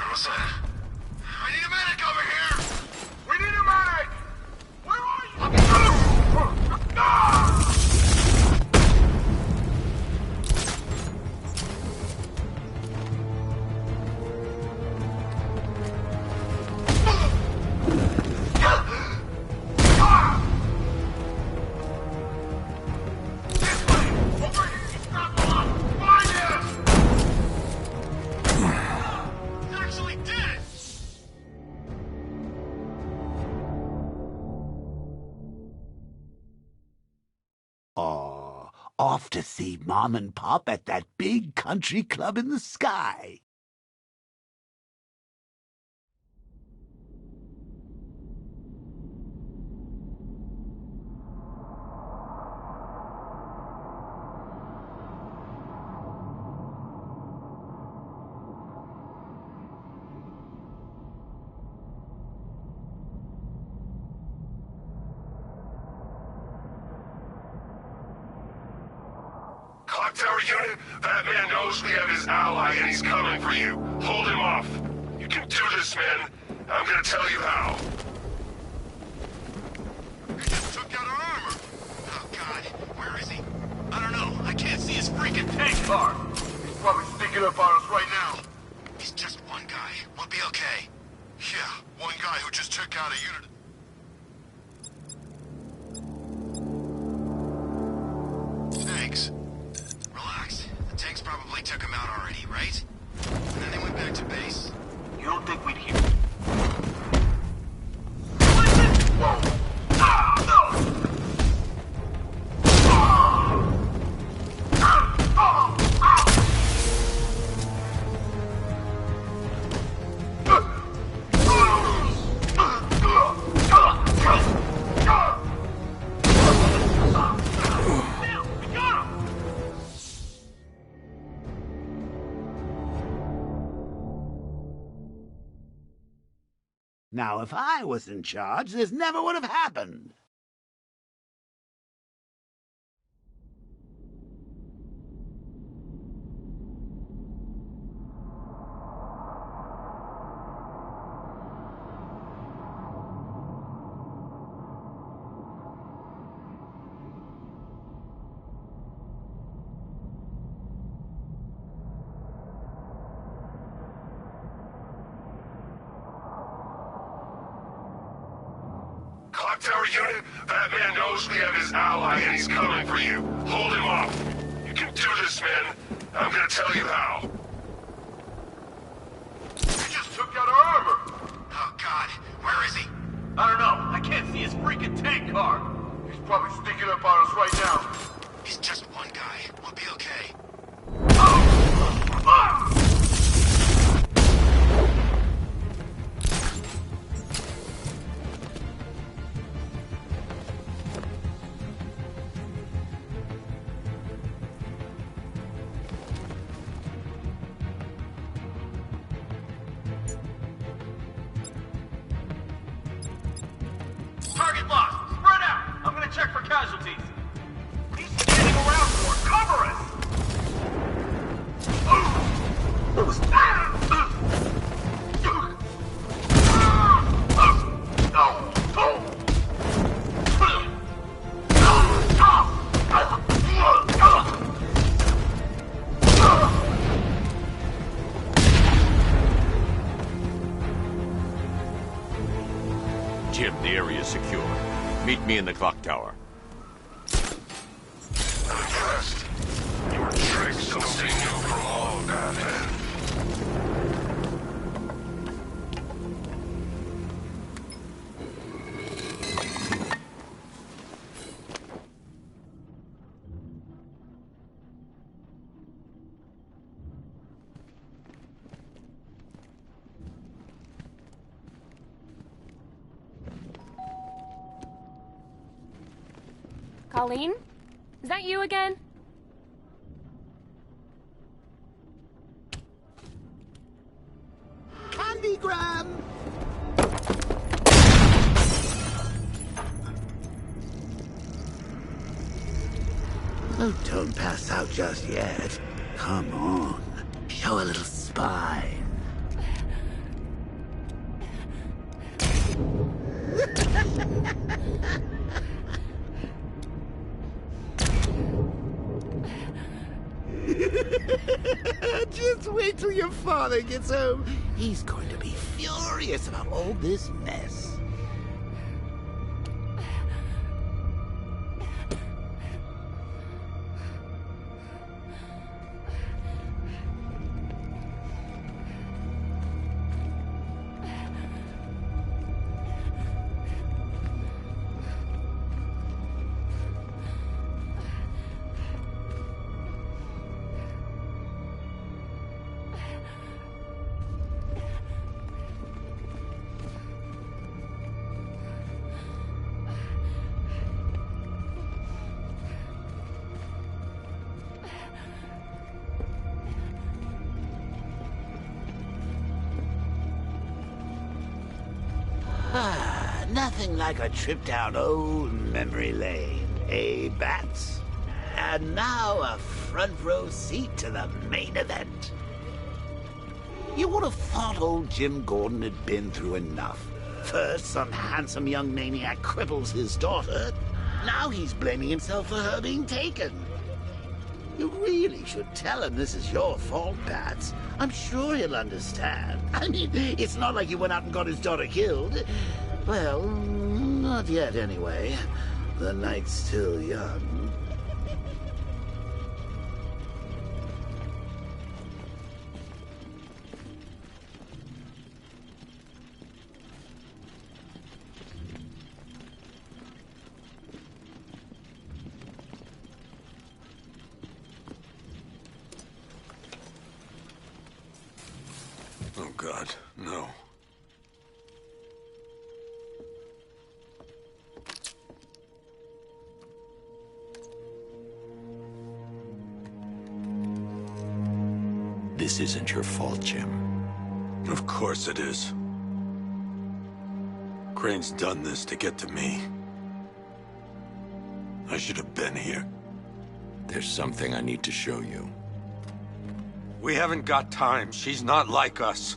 S3: What's that? I need a medic over here!
S11: We need a medic! Where are you?
S18: Oh, off to see Mom and Pop at that big country club in the sky.
S2: Clock Tower unit, that man knows we have his ally and he's coming for you. Hold him off. You can do this, man. I'm gonna tell you how.
S3: He just took out our armor. Oh, God. Where is he? I don't know. I can't see his freaking tank car.
S11: He's probably sneaking up on us right now.
S3: He's just one guy. We'll be okay. Yeah, one guy who just took out a unit. Thanks. Relax. The tanks probably took him out already, right? And then they went back to base.
S11: You don't think we'd hear?
S18: Now, if I was in charge, this never would have happened.
S2: Clock Tower unit, that man knows we have his ally and he's coming for you. Hold him off. You can do this, man. I'm gonna tell you how.
S11: He just took out our armor.
S3: Oh, God. Where is he?
S11: I don't know. I can't see his freaking tank car. He's probably sneaking up on us right now.
S3: He's just one guy. We'll be okay.
S11: Target lost. Spread out. I'm gonna check for casualties. He's standing around for cover us.
S1: Jim, the area is secure. Meet me in the clock tower.
S2: I'm impressed. Your tricks don't stay new for long, Batman.
S4: Colleen? Is that you again?
S18: Candygram! Oh, don't pass out just yet. Come on. Show a little spine. Just wait till your father gets home. He's going to be furious about all this mess. Nothing like a trip down old memory lane, eh, Bats? And now a front row seat to the main event. You would have thought old Jim Gordon had been through enough. First, some handsome young maniac cripples his daughter. Now he's blaming himself for her being taken. You really should tell him this is your fault, Bats. I'm sure he'll understand. I mean, it's not like you went out and got his daughter killed. Well, not yet anyway. The night's still young.
S17: Oh, God, no.
S1: This isn't your fault, Jim.
S17: Of course it is. Crane's done this to get to me. I should have been here.
S1: There's something I need to show you.
S10: We haven't got time. She's not like us.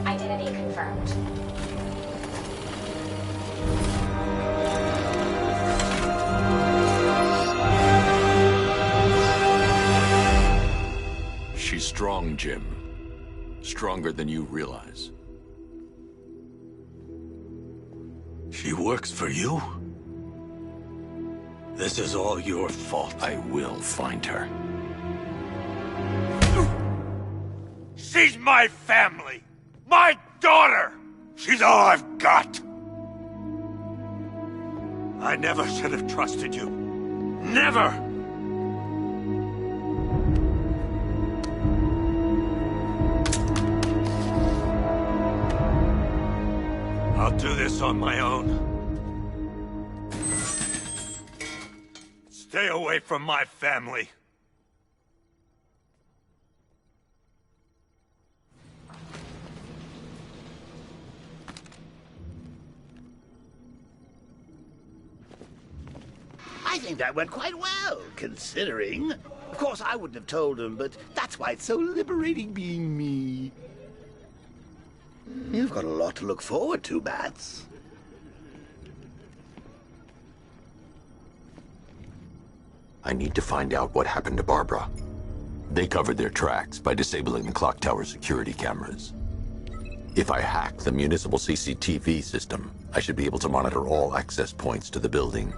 S4: Identity confirmed.
S1: She's strong, Jim. Stronger than you realize.
S17: She works for you? This is all your fault.
S1: I will find her.
S10: She's my family! My daughter! She's all I've got! I never should have trusted you. Never! I'll do this on my own. Stay away from my family.
S18: I think that went quite well, considering. Of course, I wouldn't have told him, but that's why it's so liberating being me. You've got a lot to look forward to, Bats.
S1: I need to find out what happened to Barbara. They covered their tracks by disabling the clock tower security cameras. If I hack the municipal CCTV system, I should be able to monitor all access points to the building.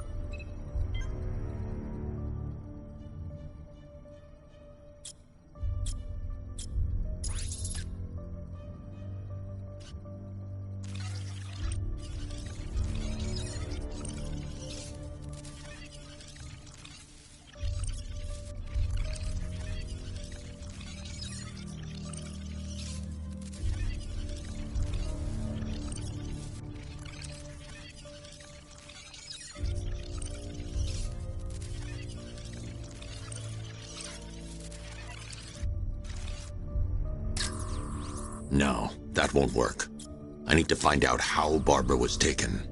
S1: No, that won't work. I need to find out how Barbara was taken.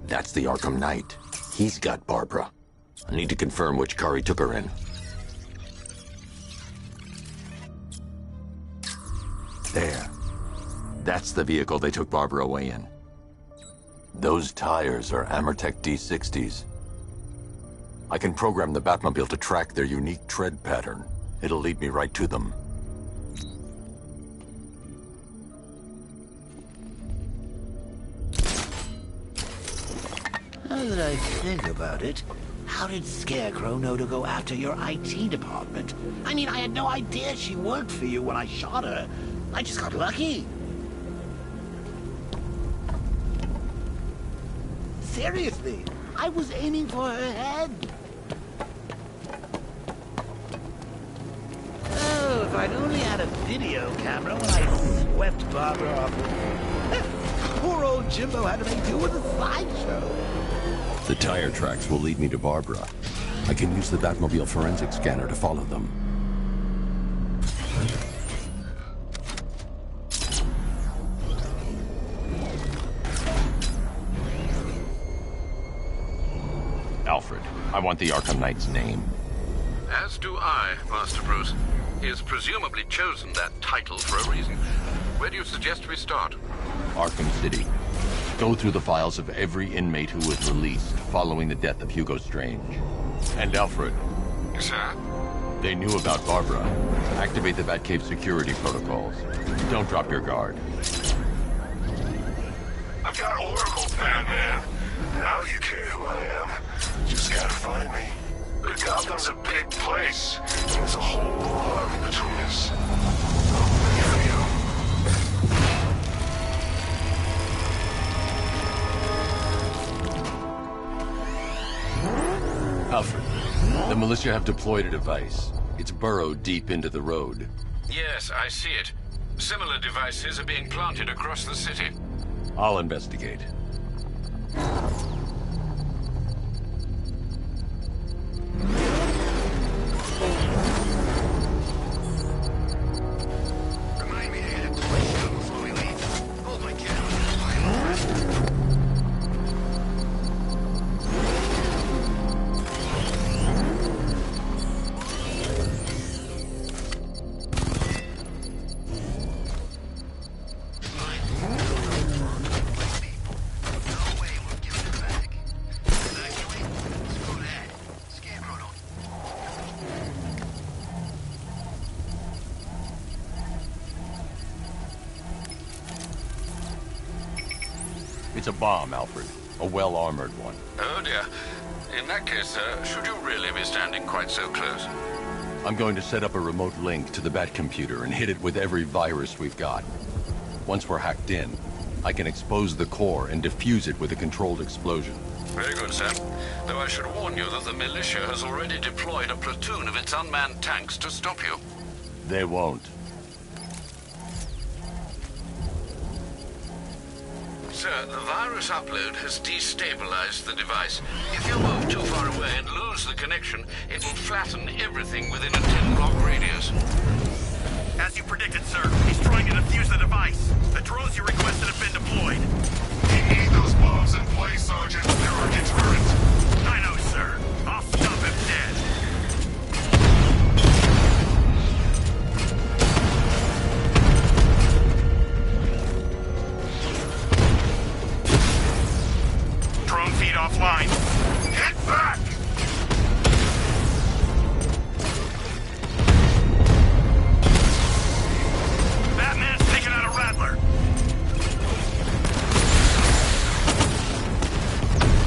S1: That's the Arkham Knight. He's got Barbara. I need to confirm which car he took her in. There. That's the vehicle they took Barbara away in. Those tires are Amertech D60s. I can program the Batmobile to track their unique tread pattern. It'll lead me right to them.
S18: Now that I think about it, how did Scarecrow know to go after your IT department? I mean, I had no idea she worked for you when I shot her. I just got lucky. Seriously, I was aiming for her head. if I'd only had a video camera when I swept Barbara off. Poor old Jimbo had to make do with a slideshow.
S1: The tire tracks will lead me to Barbara. I can use the Batmobile forensic scanner to follow them. Alfred, I want the Arkham Knight's name.
S8: As do I, Master Bruce. He has presumably chosen that title for a reason. Where do you suggest we start?
S1: Arkham City. Go through the files of every inmate who was released following the death of Hugo Strange. And Alfred.
S8: Sir?
S1: They knew about Barbara. Activate the Batcave security protocols. Don't drop your guard.
S2: I've got Oracle, Batman. Now you care who I am. Just gotta find me. But Gotham's a big place. There's a whole army between us. I'm ready for you.
S1: Alfred, the militia have deployed a device. It's burrowed deep into the road.
S8: Yes, I see it. Similar devices are being planted across the city.
S1: I'll investigate.
S3: Remind me to hit it twice before we leave. Hold my camera.
S1: It's a bomb, Alfred. A well-armored one.
S8: Oh dear. In that case, should you really be standing quite so close?
S1: I'm going to set up a remote link to the Batcomputer and hit it with every virus we've got. Once we're hacked in, I can expose the core and defuse it with a controlled explosion.
S8: Very good, sir. Though I should warn you that the militia has already deployed a platoon of its unmanned tanks to stop you.
S1: They won't.
S8: Sir, the virus upload has destabilized the device. If you move too far away and lose the connection, it will flatten everything within a 10-block radius.
S3: As you predicted, sir, he's trying to defuse the device. The drones you requested have been deployed.
S2: We need those bombs in place, Sergeant. They're our deterrent.
S3: I know, sir. I'll stop him dead. Drone feed offline.
S2: Get back!
S3: Batman's taking out a Rattler.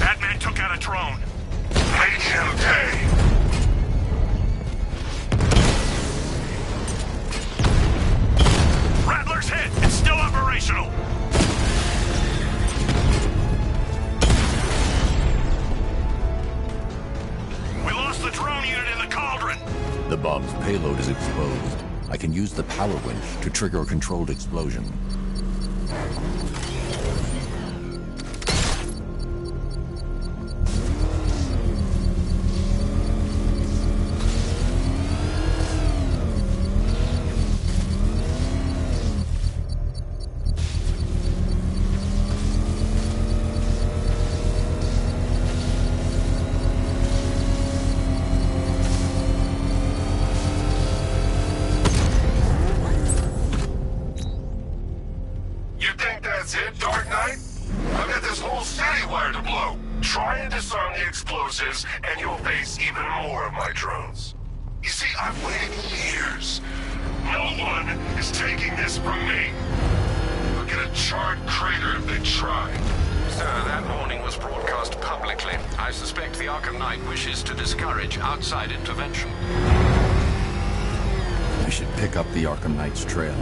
S3: Batman took out a drone.
S2: Make him pay!
S3: Rattler's hit. It's still operational. We lost the drone unit in the cauldron.
S1: The bomb's payload is exposed. I can use the power winch to trigger a controlled explosion.
S2: You think that's it, Dark Knight? I've got this whole city wired to blow. Try and disarm the explosives, and you'll face even more of my drones. You see, I've waited years. No one is taking this from me. Look at a charred crater if they try.
S8: Sir, that warning was broadcast publicly. I suspect the Arkham Knight wishes to discourage outside intervention.
S1: I should pick up the Arkham Knight's trail.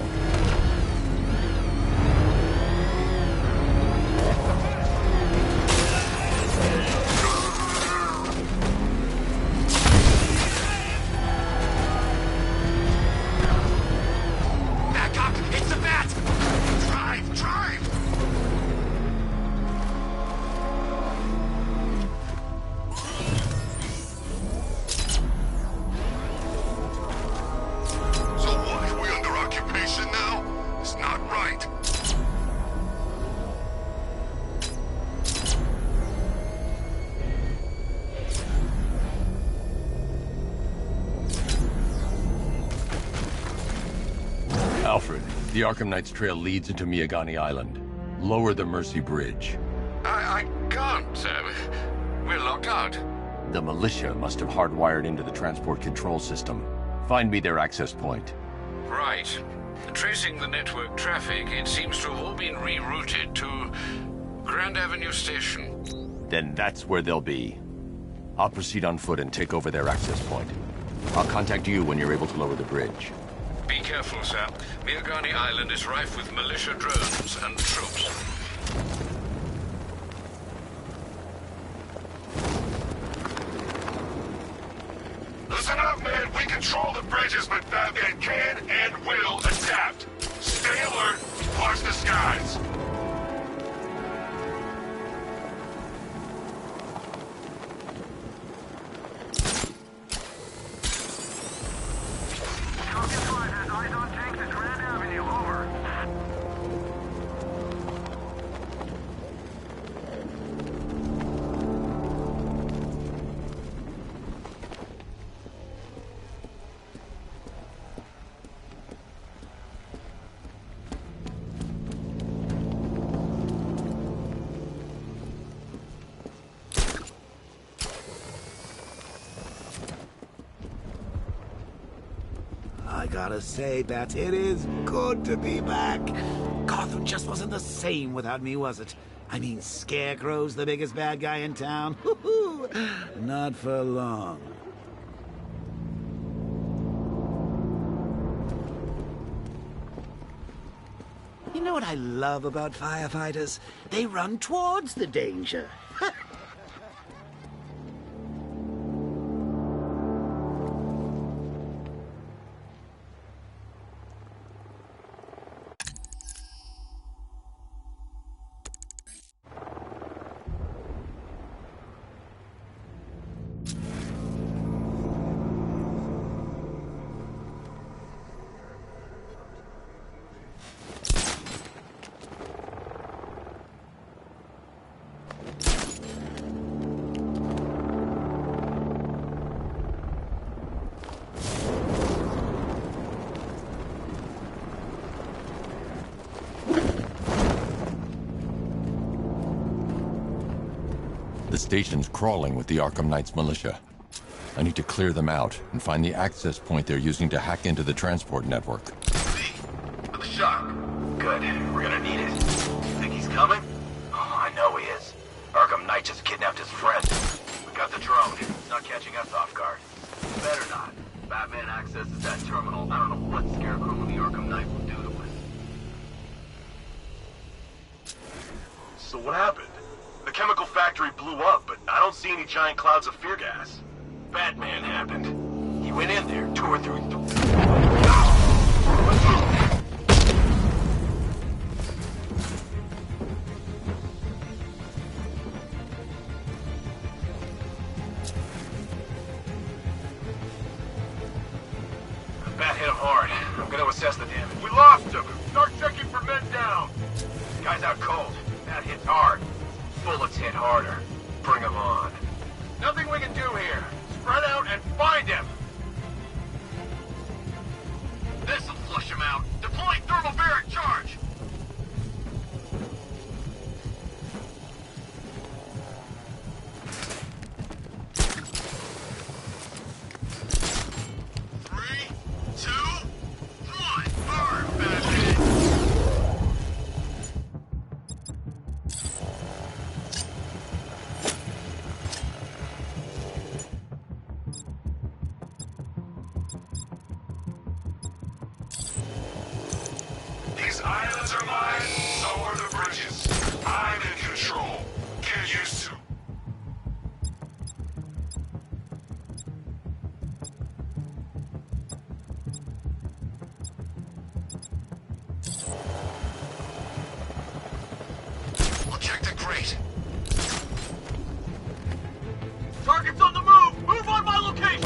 S1: The Arkham Knight's trail leads into Miagani Island. Lower the Mercy Bridge.
S8: I can't, sir. We're locked out.
S1: The militia must have hardwired into the transport control system. Find me their access point.
S8: Right. Tracing the network traffic, it seems to have all been rerouted to Grand Avenue Station.
S1: Then that's where they'll be. I'll proceed on foot and take over their access point. I'll contact you when you're able to lower the bridge.
S8: Be careful, sir. Miagani Island is rife with militia drones and troops.
S2: Listen up, man. We control the bridges, but Batman can and will adapt. Stay alert. Watch the skies.
S18: I gotta say, Bats, it is good to be back. Gotham just wasn't the same without me, was it? I mean, Scarecrow's the biggest bad guy in town. Not for long. You know what I love about firefighters? They run towards the danger.
S1: The station's crawling with the Arkham Knight's militia. I need to clear them out and find the access point they're using to hack into the transport network.
S11: For the shock. Good. We're gonna need it. Think he's coming? Oh, I know he is. Arkham Knight just kidnapped his friend. We got the drone. It's not catching us off guard. Better not. Batman accesses that terminal. I don't know what Scarecrow and the Arkham Knight will do to us. So what happened? The chemical factory blew up, but I don't see any giant clouds of fear gas. Batman happened. He went in there, tore through the... Bat hit him hard. I'm gonna assess the damage. We lost him! Start checking for men down! Guy's out cold. Bat hits hard. Bullets hit harder. Bring him on. Nothing we can do here. Spread out and find him! This'll flush him out. Deploying thermobaric charge!
S2: These islands are mine, so are the bridges. I'm in control. Get used to.
S11: We'll check the crate. Target's on the move! Move on my location!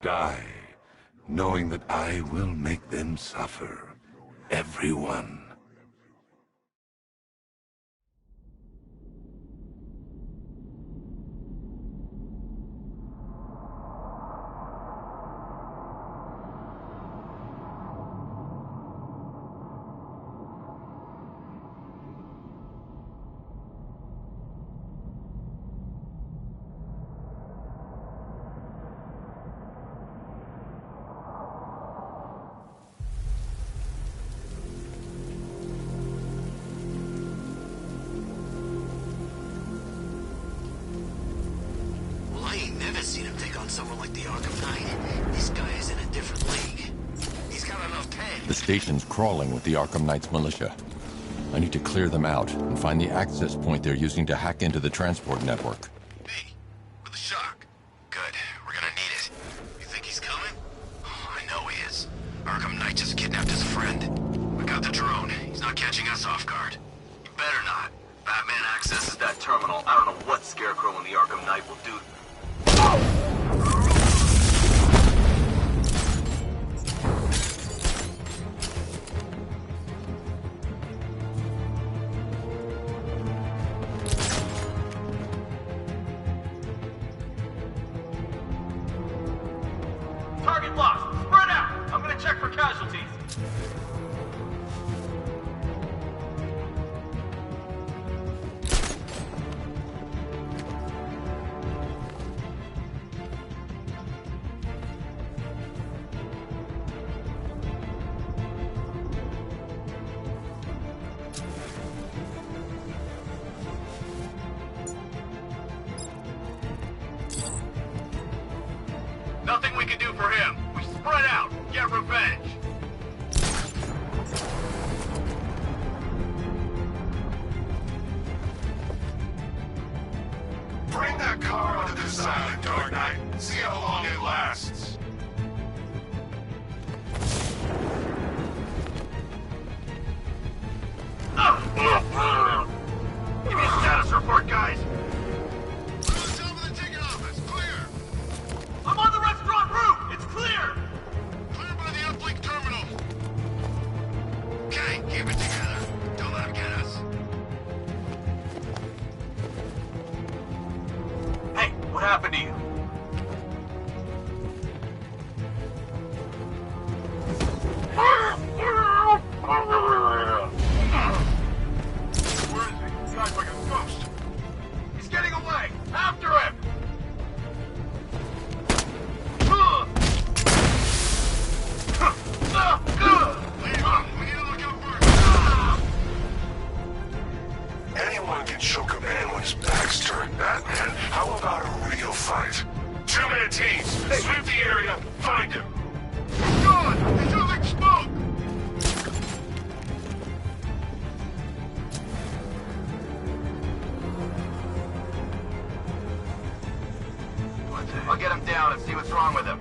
S2: die, knowing that I will make them suffer. Everyone.
S3: Seen him take on someone like the Arkham Knight. This guy is in a different league. He's got enough pay.
S1: The station's crawling with the Arkham Knight's militia. I need to clear them out and find the access point they're using to hack into the transport network.
S3: Hey, with a shock. Good. We're gonna need it. You think he's coming? Oh, I know he is. Arkham Knight just kidnapped his friend. We got the drone. He's not catching us off guard. You better not. Batman accesses that terminal. I don't know what Scarecrow and the Arkham Knight will do.
S16: Target lost. Spread out. I'm gonna check for casualties. Nothing we can do for him. We spread out. Get revenge.
S2: Bring that car onto this island, Dark Knight. See how long it lasts.
S16: Give me a status report, guys. I'm on the restaurant roof! It's clear!
S3: Clear by the uplink terminal. Okay, keep it together. Don't let him get us.
S16: Hey, what happened to you? Where is he? This guy's like a ghost. He's getting away! After him!
S2: Anyone can choke a man when his back's turned, Batman. How about a real fight? 2-man teams. Sweep the area. Find him.
S16: God! He's using smoke! I'll get him down and see what's wrong with him.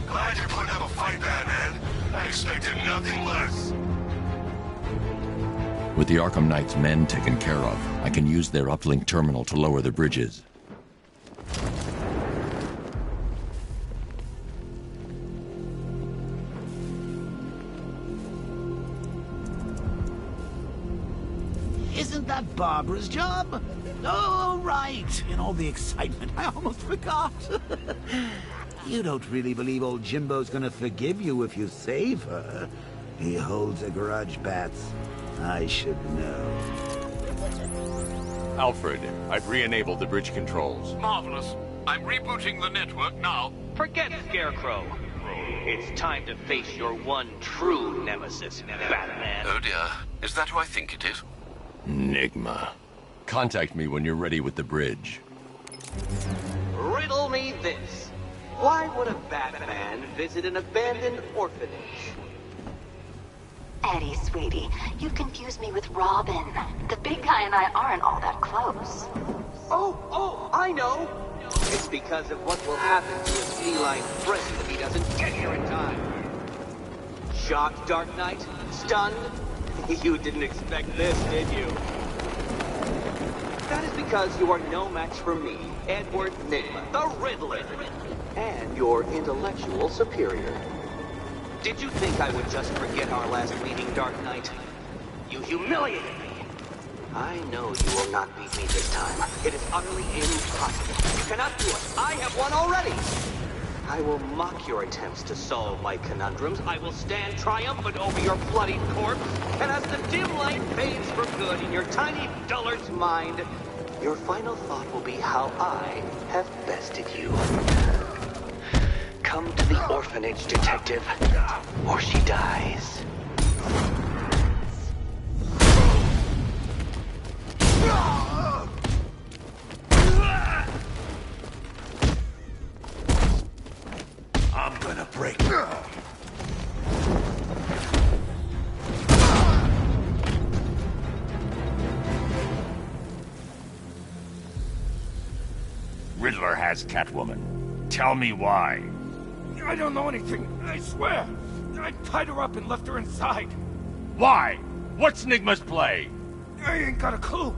S2: Glad you're putting up a fight, Batman. I expected nothing less.
S1: With the Arkham Knight's men taken care of, I can use their uplink terminal to lower the bridges.
S18: Isn't that Barbara's job? Oh, right. In all the excitement, I almost forgot. You don't really believe old Jimbo's gonna forgive you if you save her. He holds a grudge, Bats. I should know.
S1: Alfred, I've re-enabled the bridge controls.
S10: Marvelous. I'm rebooting the network now.
S19: Forget Scarecrow. It's time to face your one true nemesis, Batman.
S8: Oh dear. Is that who I think it is?
S1: Enigma. Contact me when you're ready with the bridge.
S19: Riddle me this. Why would a Batman visit an abandoned orphanage?
S15: Eddie, sweetie, you confused me with Robin. The big guy and I aren't all that close.
S19: Oh, I I know! It's because of what will happen to his feline friend if he doesn't get here in time. Shocked, Dark Knight? Stunned? You didn't expect this, did you? That is because you are no match for me, Edward Nygma, the Riddler, and your intellectual superior. Did you think I would just forget our last meeting, Dark Knight? You humiliated me. I know you will not beat me this time. It is utterly impossible. You cannot do it. I have won already. I will mock your attempts to solve my conundrums. I will stand triumphant over your bloodied corpse. And as the dim light fades for good in your tiny dullard's mind, your final thought will be how I have bested you. Come to the orphanage, detective, or she dies.
S18: I'm gonna break.
S20: Riddler has Catwoman. Tell me why.
S3: I don't know anything, I swear. I tied her up and left her inside.
S20: Why? What's Nygma's play?
S3: I ain't got a clue.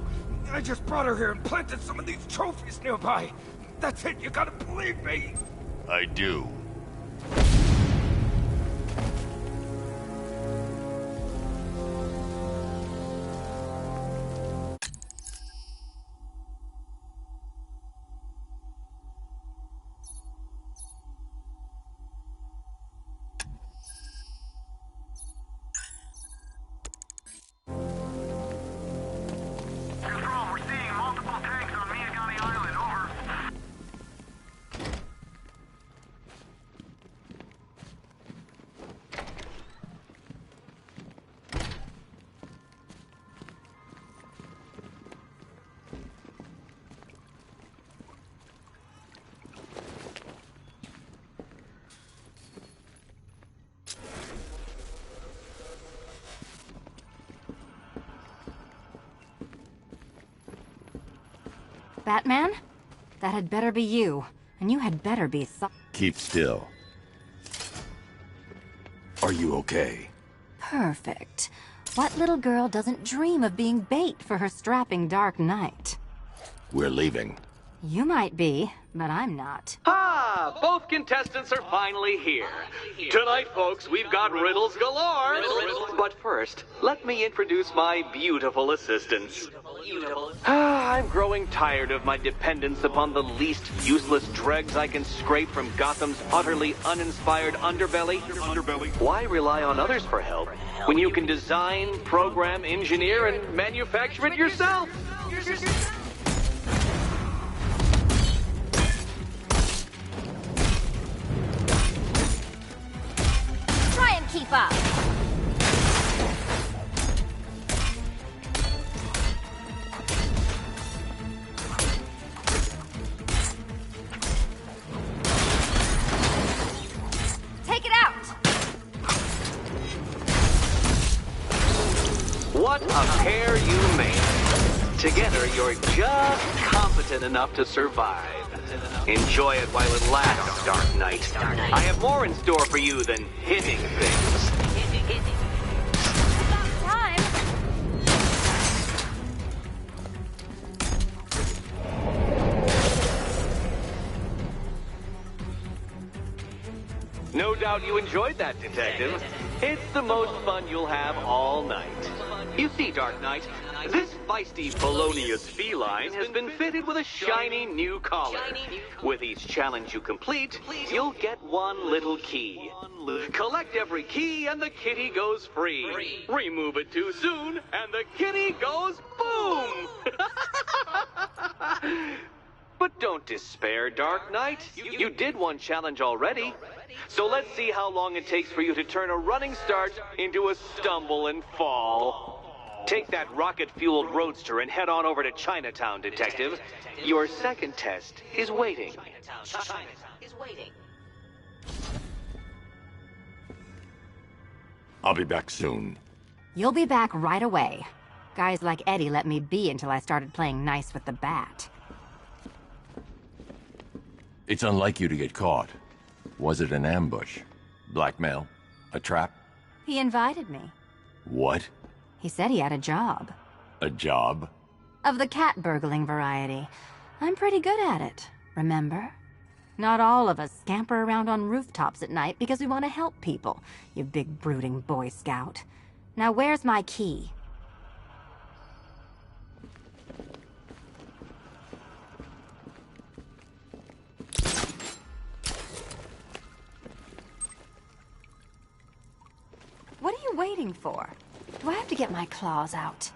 S3: I just brought her here and planted some of these trophies nearby. That's it, you gotta believe me.
S20: I do.
S21: Batman? That had better be you. And you had better be
S1: Keep still. Are you okay?
S21: Perfect. What little girl doesn't dream of being bait for her strapping Dark Knight?
S1: We're leaving.
S21: You might be, but I'm not.
S19: Ah, both contestants are finally here. Tonight, folks, we've got riddles galore. But first, let me introduce my beautiful assistants. I'm growing tired of my dependence upon the least useless dregs I can scrape from Gotham's utterly uninspired underbelly. Why rely on others for help when you can design, program, engineer, and manufacture it yourself?
S21: Try and keep up! Take it out!
S19: What a pair you made. Together, you're just competent enough to survive. Enjoy it while it lasts, Dark Knight. I have more in store for you than hitting things.
S21: Time!
S19: No doubt you enjoyed that, Detective. It's the most fun you'll have all night. You see, Dark Knight, this feisty felonious feline has been fitted with a shiny new collar. With each challenge you complete, you'll get one little key. Collect every key and the kitty goes free. Remove it too soon and the kitty goes boom! But don't despair, Dark Knight. You did one challenge already. So let's see how long it takes for you to turn a running start into a stumble and fall. Take that rocket-fueled roadster and head on over to Chinatown, Detective. Your second test is waiting.
S1: I'll be back soon.
S21: You'll be back right away. Guys like Eddie let me be until I started playing nice with the bat.
S1: It's unlike you to get caught. Was it an ambush? Blackmail? A trap?
S21: He invited me.
S1: What?
S21: He said he had a job.
S1: A job?
S21: Of the cat burgling variety. I'm pretty good at it, remember? Not all of us scamper around on rooftops at night because we want to help people, you big brooding Boy Scout. Now where's my key? What are you waiting for? Do I have to get my claws out?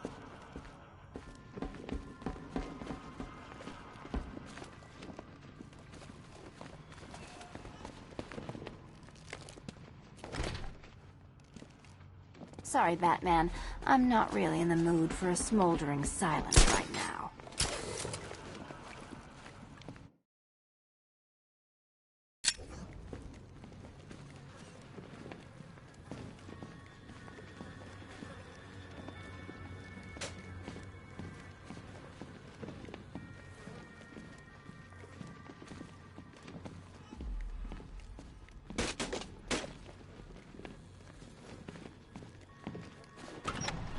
S21: Sorry, Batman. I'm not really in the mood for a smoldering silence right now.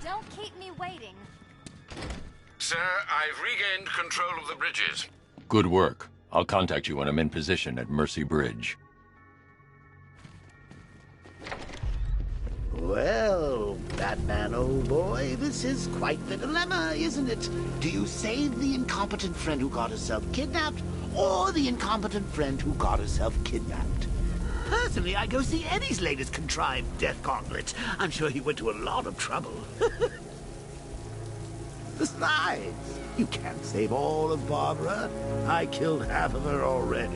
S21: Don't keep me waiting.
S8: Sir, I've regained control of the bridges.
S1: Good work. I'll contact you when I'm in position at Mercy Bridge.
S18: Well, Batman, old boy, this is quite the dilemma, isn't it? Do you save the incompetent friend who got herself kidnapped, or the incompetent friend who got herself kidnapped? Personally, I go see Eddie's latest contrived death gauntlet. I'm sure he went to a lot of trouble. Besides, you can't save all of Barbara. I killed half of her already.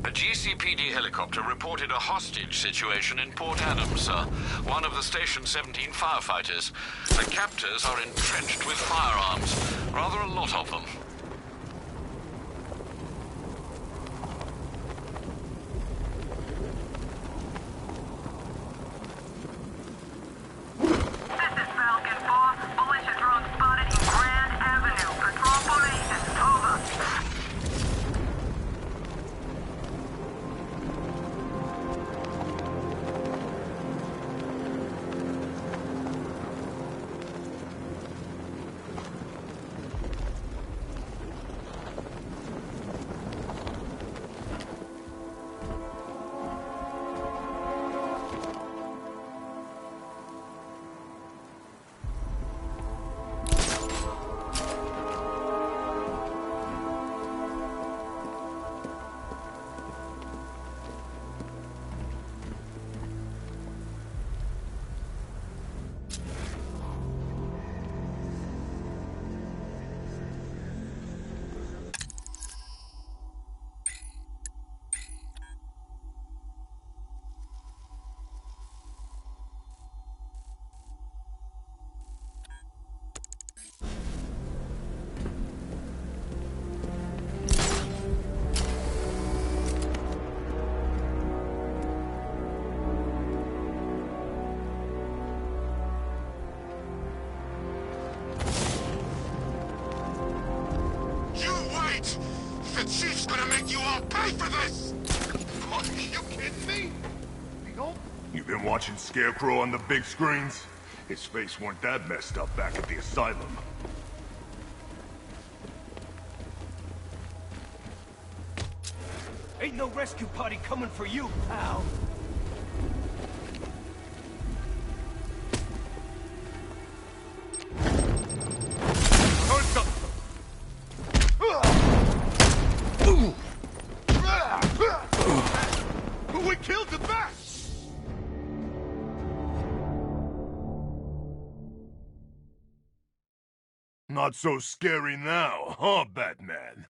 S8: A GCPD helicopter reported a hostage situation in Port Adams, sir. One of the Station 17 firefighters. The captors are entrenched with firearms. Rather a lot of them.
S2: The chief's gonna make you all pay for this! Are you kidding me?
S5: You've been watching Scarecrow on the big screens? His face weren't that messed up back at the asylum.
S3: Ain't no rescue party coming for you, pal.
S5: We killed the bat! Not so scary now, huh, Batman?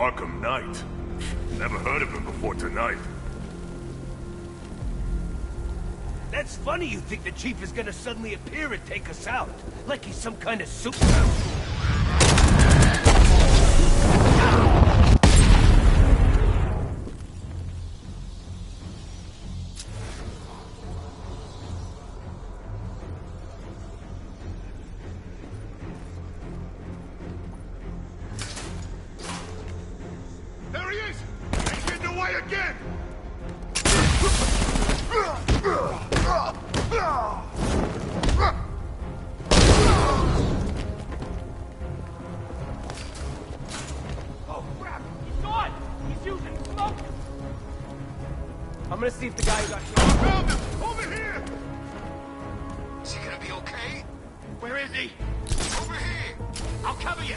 S5: Arkham Knight. Never heard of him before tonight.
S9: That's funny you think the Chief is gonna suddenly appear and take us out. Like he's some kind of superhero.
S5: There he is! He's getting away again!
S9: Oh crap! He's gone! He's using smoke! I'm gonna see if the guy who got shot...
S5: Found him! Over here!
S3: Is he gonna be okay?
S9: Where is he?
S3: Over here! I'll cover you!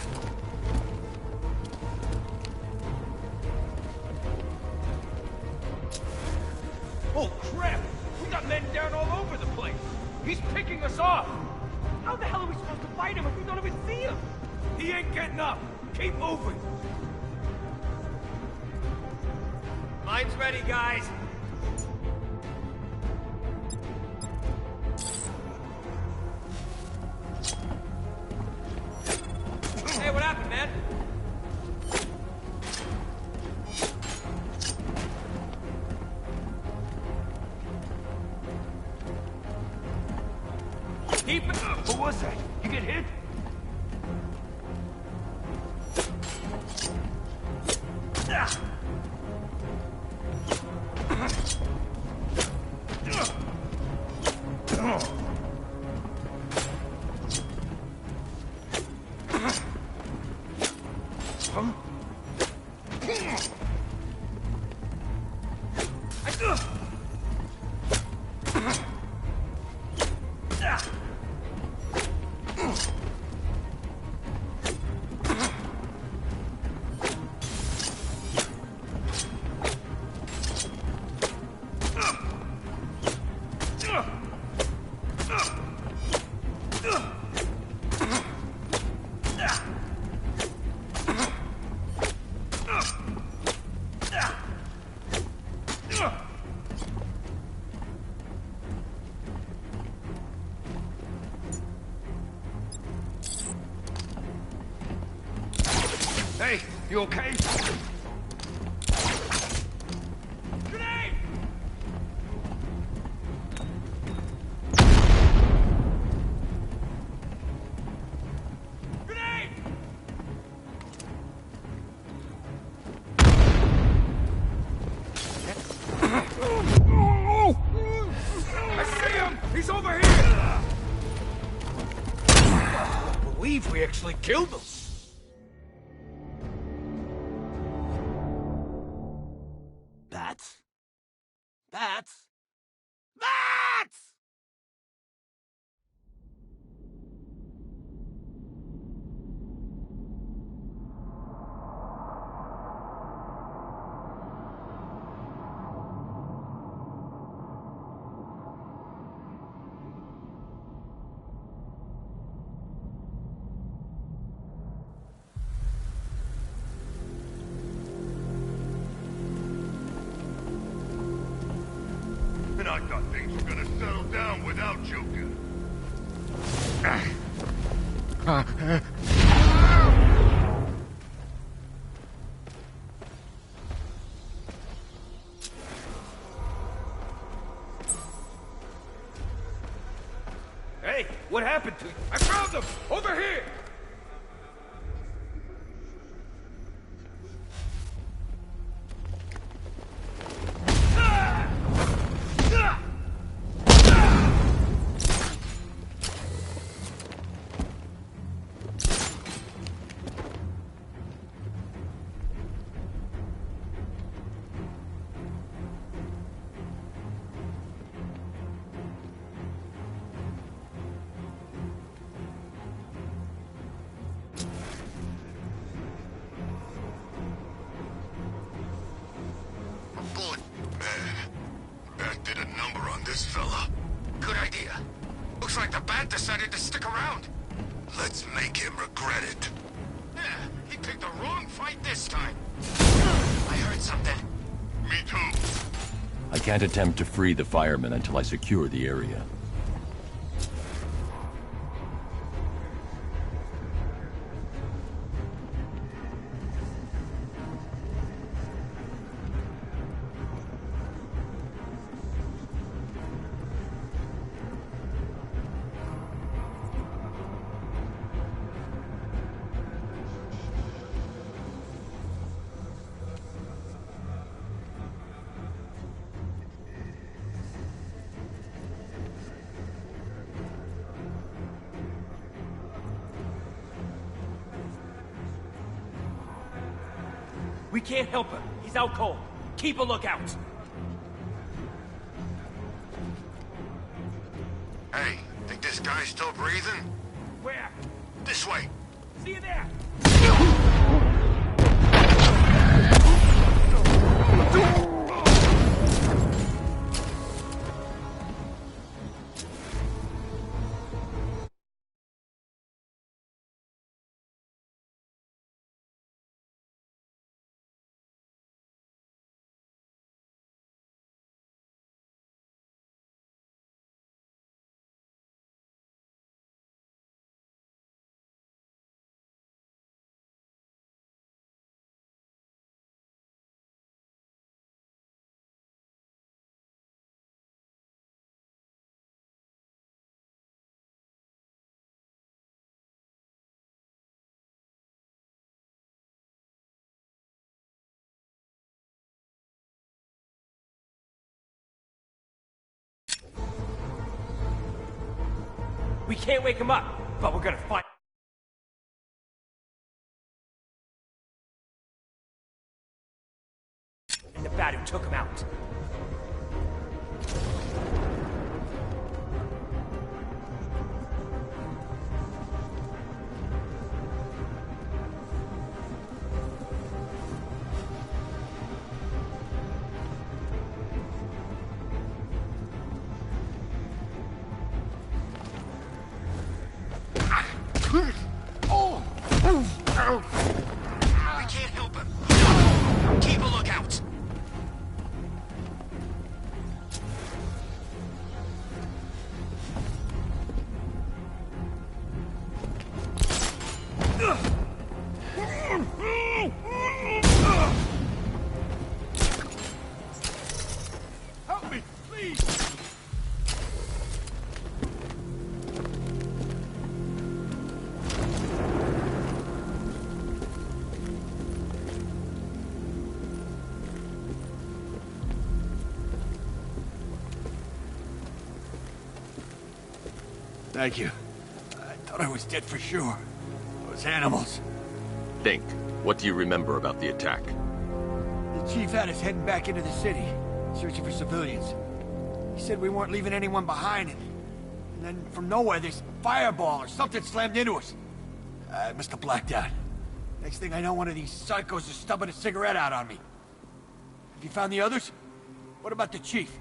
S9: Oh crap! We got men down all over the place! He's picking us off! How the hell are we supposed to fight him if we don't even see him? He ain't getting up! Keep moving!
S22: Mine's ready, guys. Hey, what happened, man?
S9: Keep it up! What was that? You get hit? Hey, you okay? Grenade! Grenade! I see him! He's over here! I don't believe we actually killed him.
S18: Bats? Bats? Bats!
S5: And I thought things were gonna settle down without Joker.
S9: Hey, what happened to you? I found him! Over here!
S3: Good. Bat did a number on this fella. Good idea. Looks like the Bat decided to stick around. Let's make him regret it.
S9: Yeah, he
S3: picked the wrong fight this time. I heard something. Me too.
S1: I can't attempt to free the firemen until I secure the area.
S9: We can't help him. He's out cold. Keep a lookout.
S3: Hey, think this guy's still breathing?
S9: Where?
S3: This way.
S9: See you there. We can't wake him up, but we're gonna find... And the bat who took him out.
S3: We can't help him. Keep a lookout.
S9: Help me, please!
S18: Thank you. I thought I was dead for sure. Those animals.
S6: Think. What do you remember about the attack?
S18: The chief had us heading back into the city, searching for civilians. He said we weren't leaving anyone behind, and then from nowhere this fireball or something slammed into us. I must have blacked out. Next thing I know, one of these psychos is stubbing a cigarette out on me. Have you found the others? What about the chief?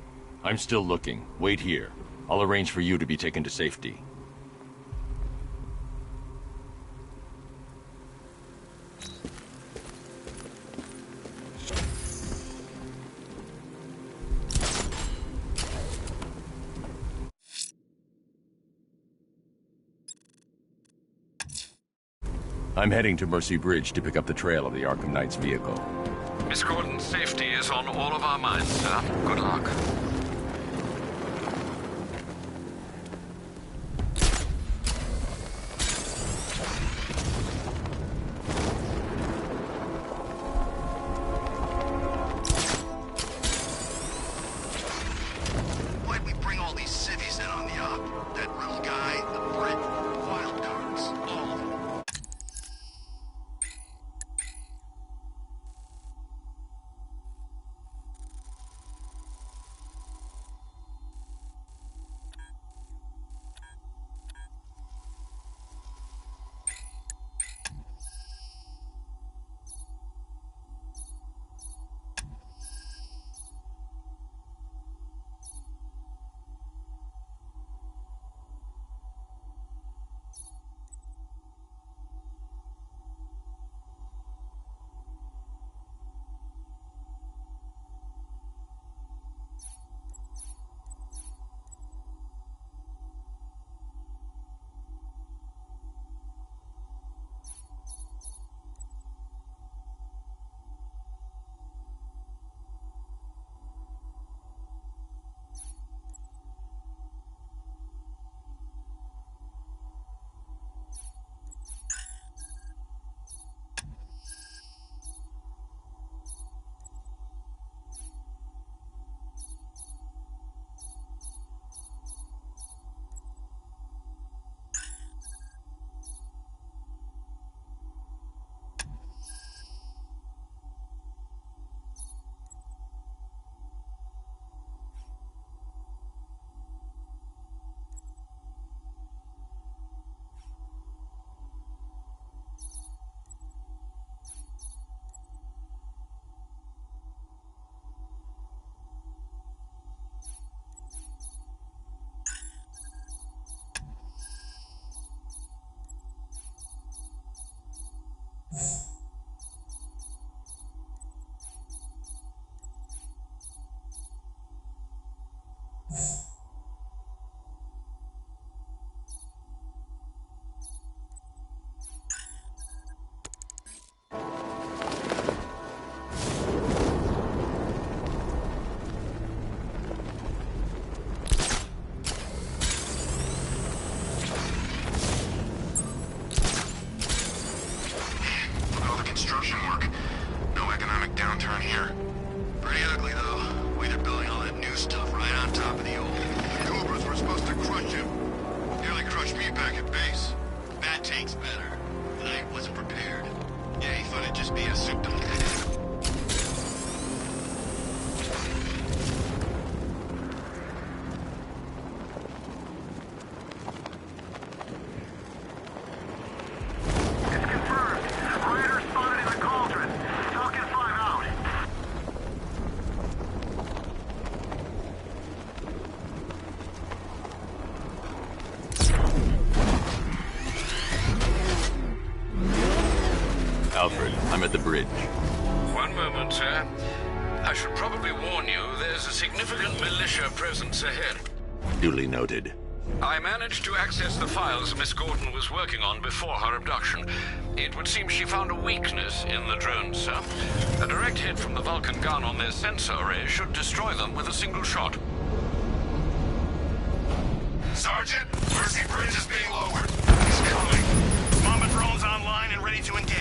S1: I'm still looking. Wait here. I'll arrange for you to be taken to safety. I'm heading to Mercy Bridge to pick up the trail of the Arkham Knight's vehicle.
S8: Miss Gordon's safety is on all of our minds, sir. Good luck.
S3: Why'd we bring all these civvies in on the op? That little guy, the Brit, wild cards, all of them.
S6: Alfred, I'm at the bridge.
S8: One moment, sir. I should probably warn you, there's a significant militia presence ahead.
S6: Duly noted.
S8: I managed to access the files Miss Gordon was working on before her abduction. It would seem she found a weakness in the drones, sir. A direct hit from the Vulcan gun on their sensor array should destroy them with a single shot.
S2: Sergeant, Mercy Bridge is being lowered. He's coming.
S3: Bomber drones online and ready to engage.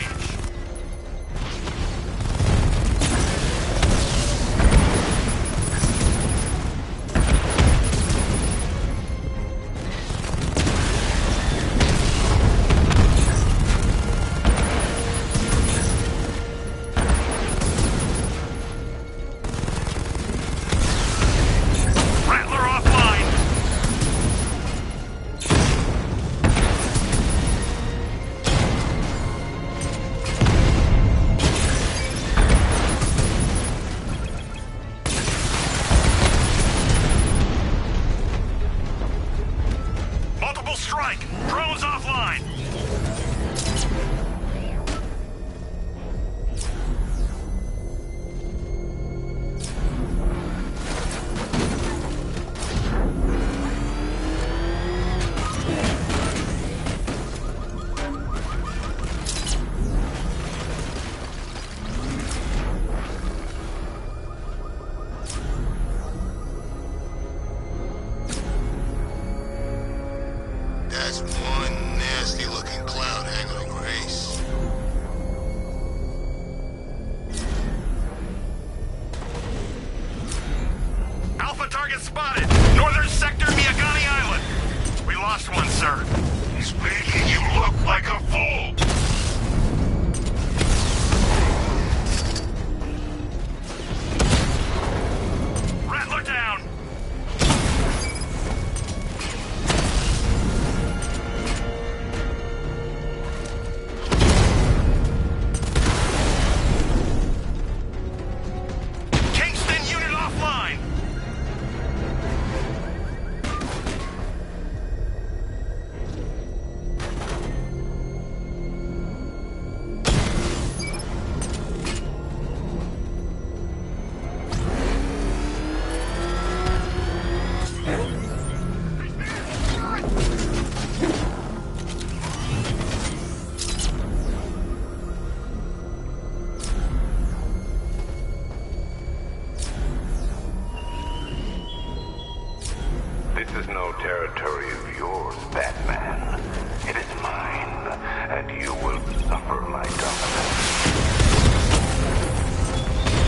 S12: This is no territory of yours, Batman. It is mine, and you will suffer my dominance.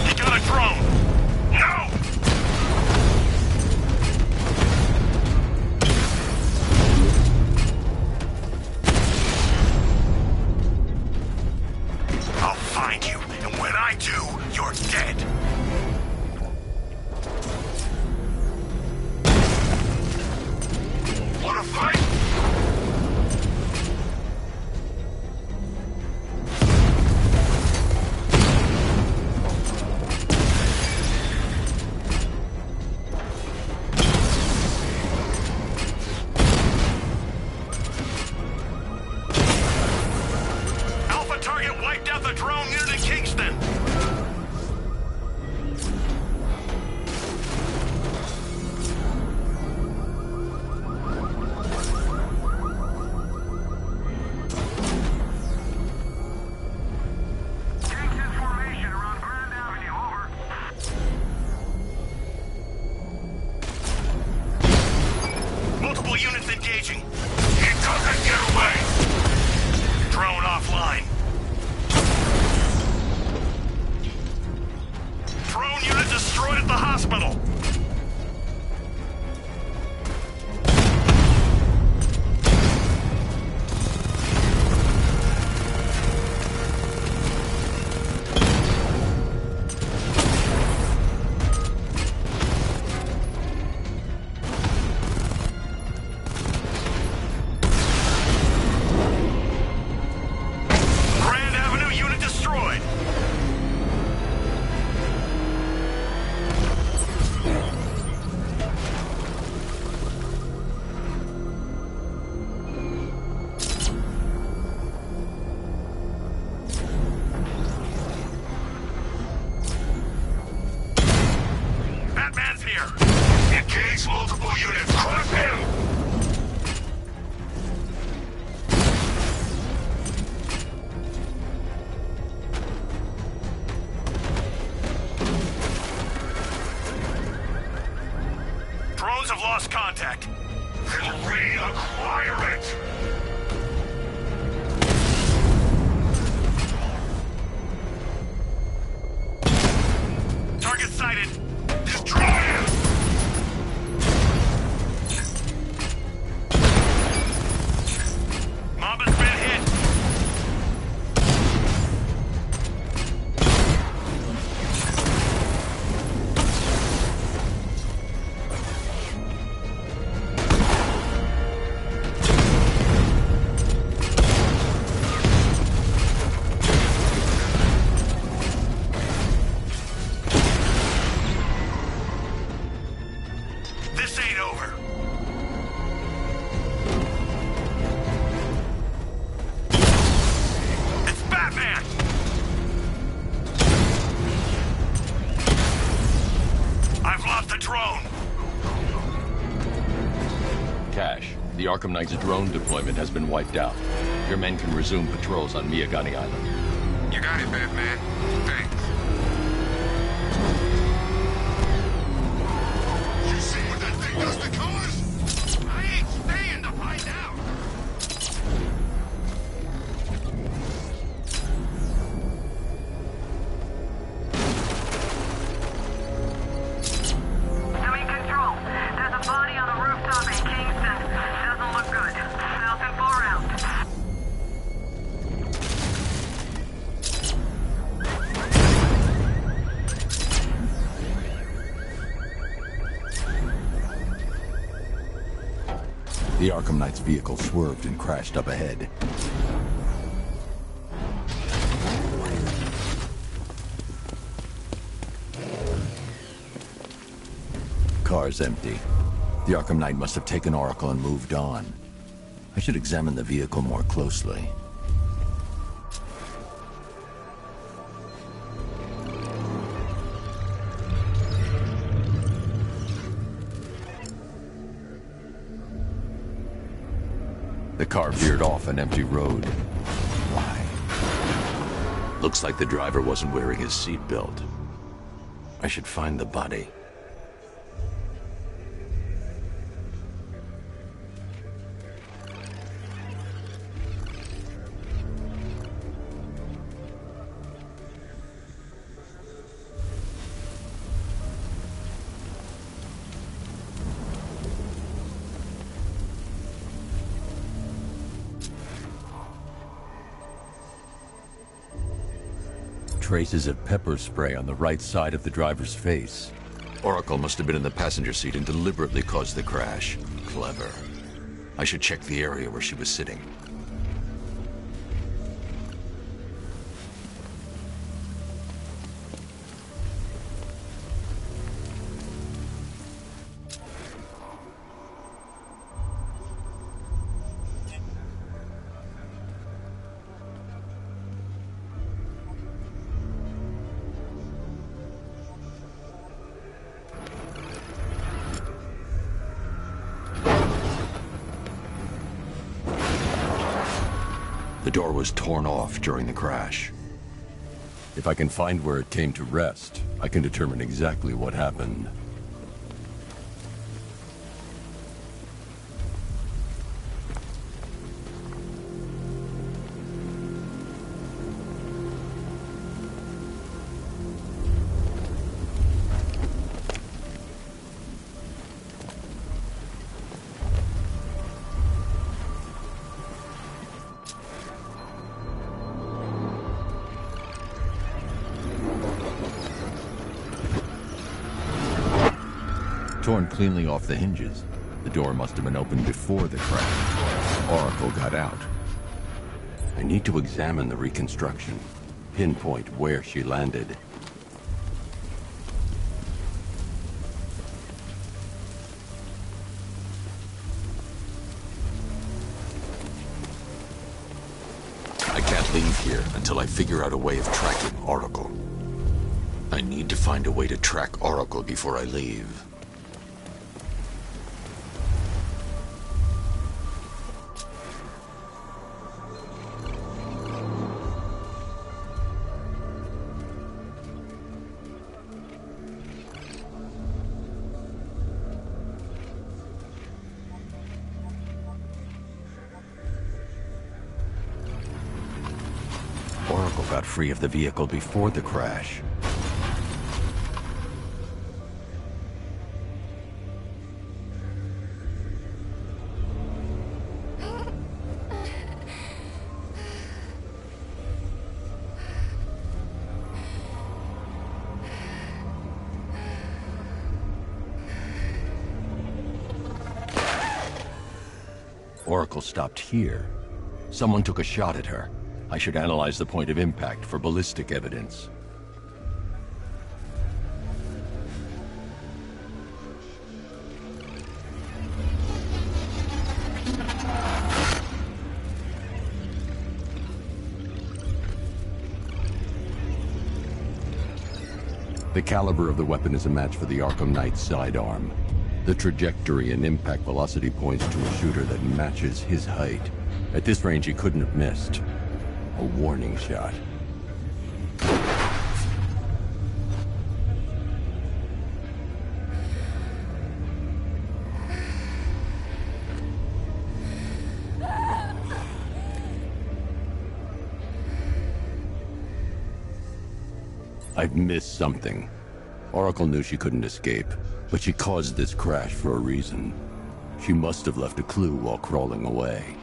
S3: You got a drone! No! I'll find you, and when I do, you're dead.
S2: Want to fight?
S10: engaging.
S2: It doesn't get away!
S10: Drone offline. Drone unit destroyed at the hospital. Lost contact.
S2: Then reacquire it!
S10: Target sighted.
S2: Destroy it!
S10: Mamba's been hit.
S1: The Arkham Knight's drone deployment has been wiped out. Your men can resume patrols on Miyagani Island.
S2: You got it, Batman. Thanks. You see what that thing does to cars? I ain't staying to find out.
S7: Doing control. There's a body on a rooftop in Kingston. Doesn't look good. Falcon 4 out.
S1: The Arkham Knight's vehicle swerved and crashed up ahead. Car's empty. The Arkham Knight must have taken Oracle and moved on. I should examine the vehicle more closely. The car veered off an empty road. Why?
S6: Looks like the driver wasn't wearing his seatbelt. I should find the body.
S1: Traces of pepper spray on the right side of the driver's face.
S6: Oracle must have been in the passenger seat and deliberately caused the crash. Clever. I should check the area where she was sitting.
S1: The door was torn off during the crash. If I can find where it came to rest, I can determine exactly what happened. torn cleanly off the hinges. The door must have been opened before the crash. Oracle got out. I need to examine the reconstruction, pinpoint where she landed. I can't leave here until I figure out a way of tracking Oracle. I need to find a way to track Oracle before I leave. Oracle got free of the vehicle before the crash. Oracle stopped here. Someone took a shot at her. I should analyze the point of impact for ballistic evidence. The caliber of the weapon is a match for the Arkham Knight's sidearm. The trajectory and impact velocity points to a shooter that matches his height. At this range, he couldn't have missed. A warning shot. I've missed something. Oracle knew she couldn't escape, but she caused this crash for a reason. She must have left a clue while crawling away.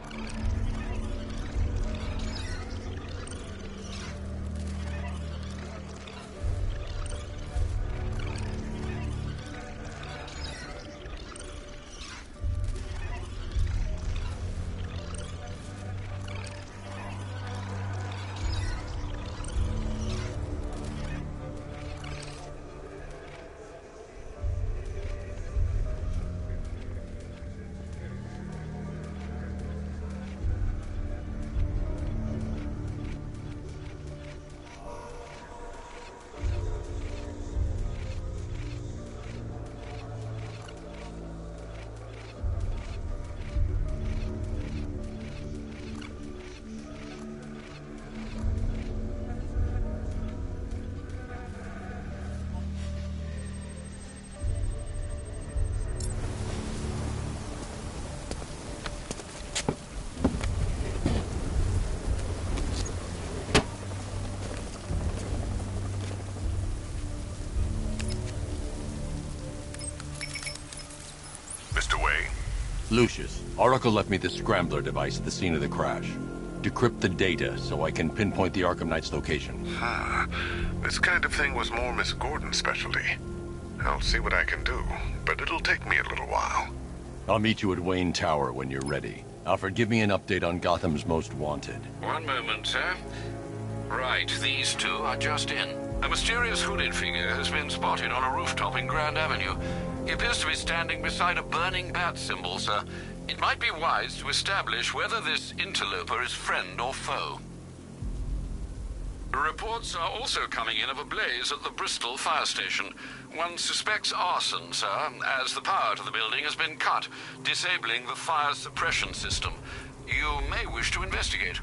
S1: Lucius, Oracle left me the scrambler device at the scene of the crash. Decrypt the data so I can pinpoint the Arkham Knight's location.
S2: This kind of thing was more Miss Gordon's specialty. I'll see what I can do, but it'll take me a little while.
S1: I'll meet you at Wayne Tower when you're ready. Alfred, give me an update on Gotham's Most Wanted.
S8: One moment, sir. Right, these two are just in. A mysterious hooded figure has been spotted on a rooftop in Grand Avenue. He appears to be standing beside a burning bat symbol, sir. It might be wise to establish whether this interloper is friend or foe. Reports are also coming in of a blaze at the Bristol fire station. One suspects arson, sir, as the power to the building has been cut, disabling the fire suppression system. You may wish to investigate.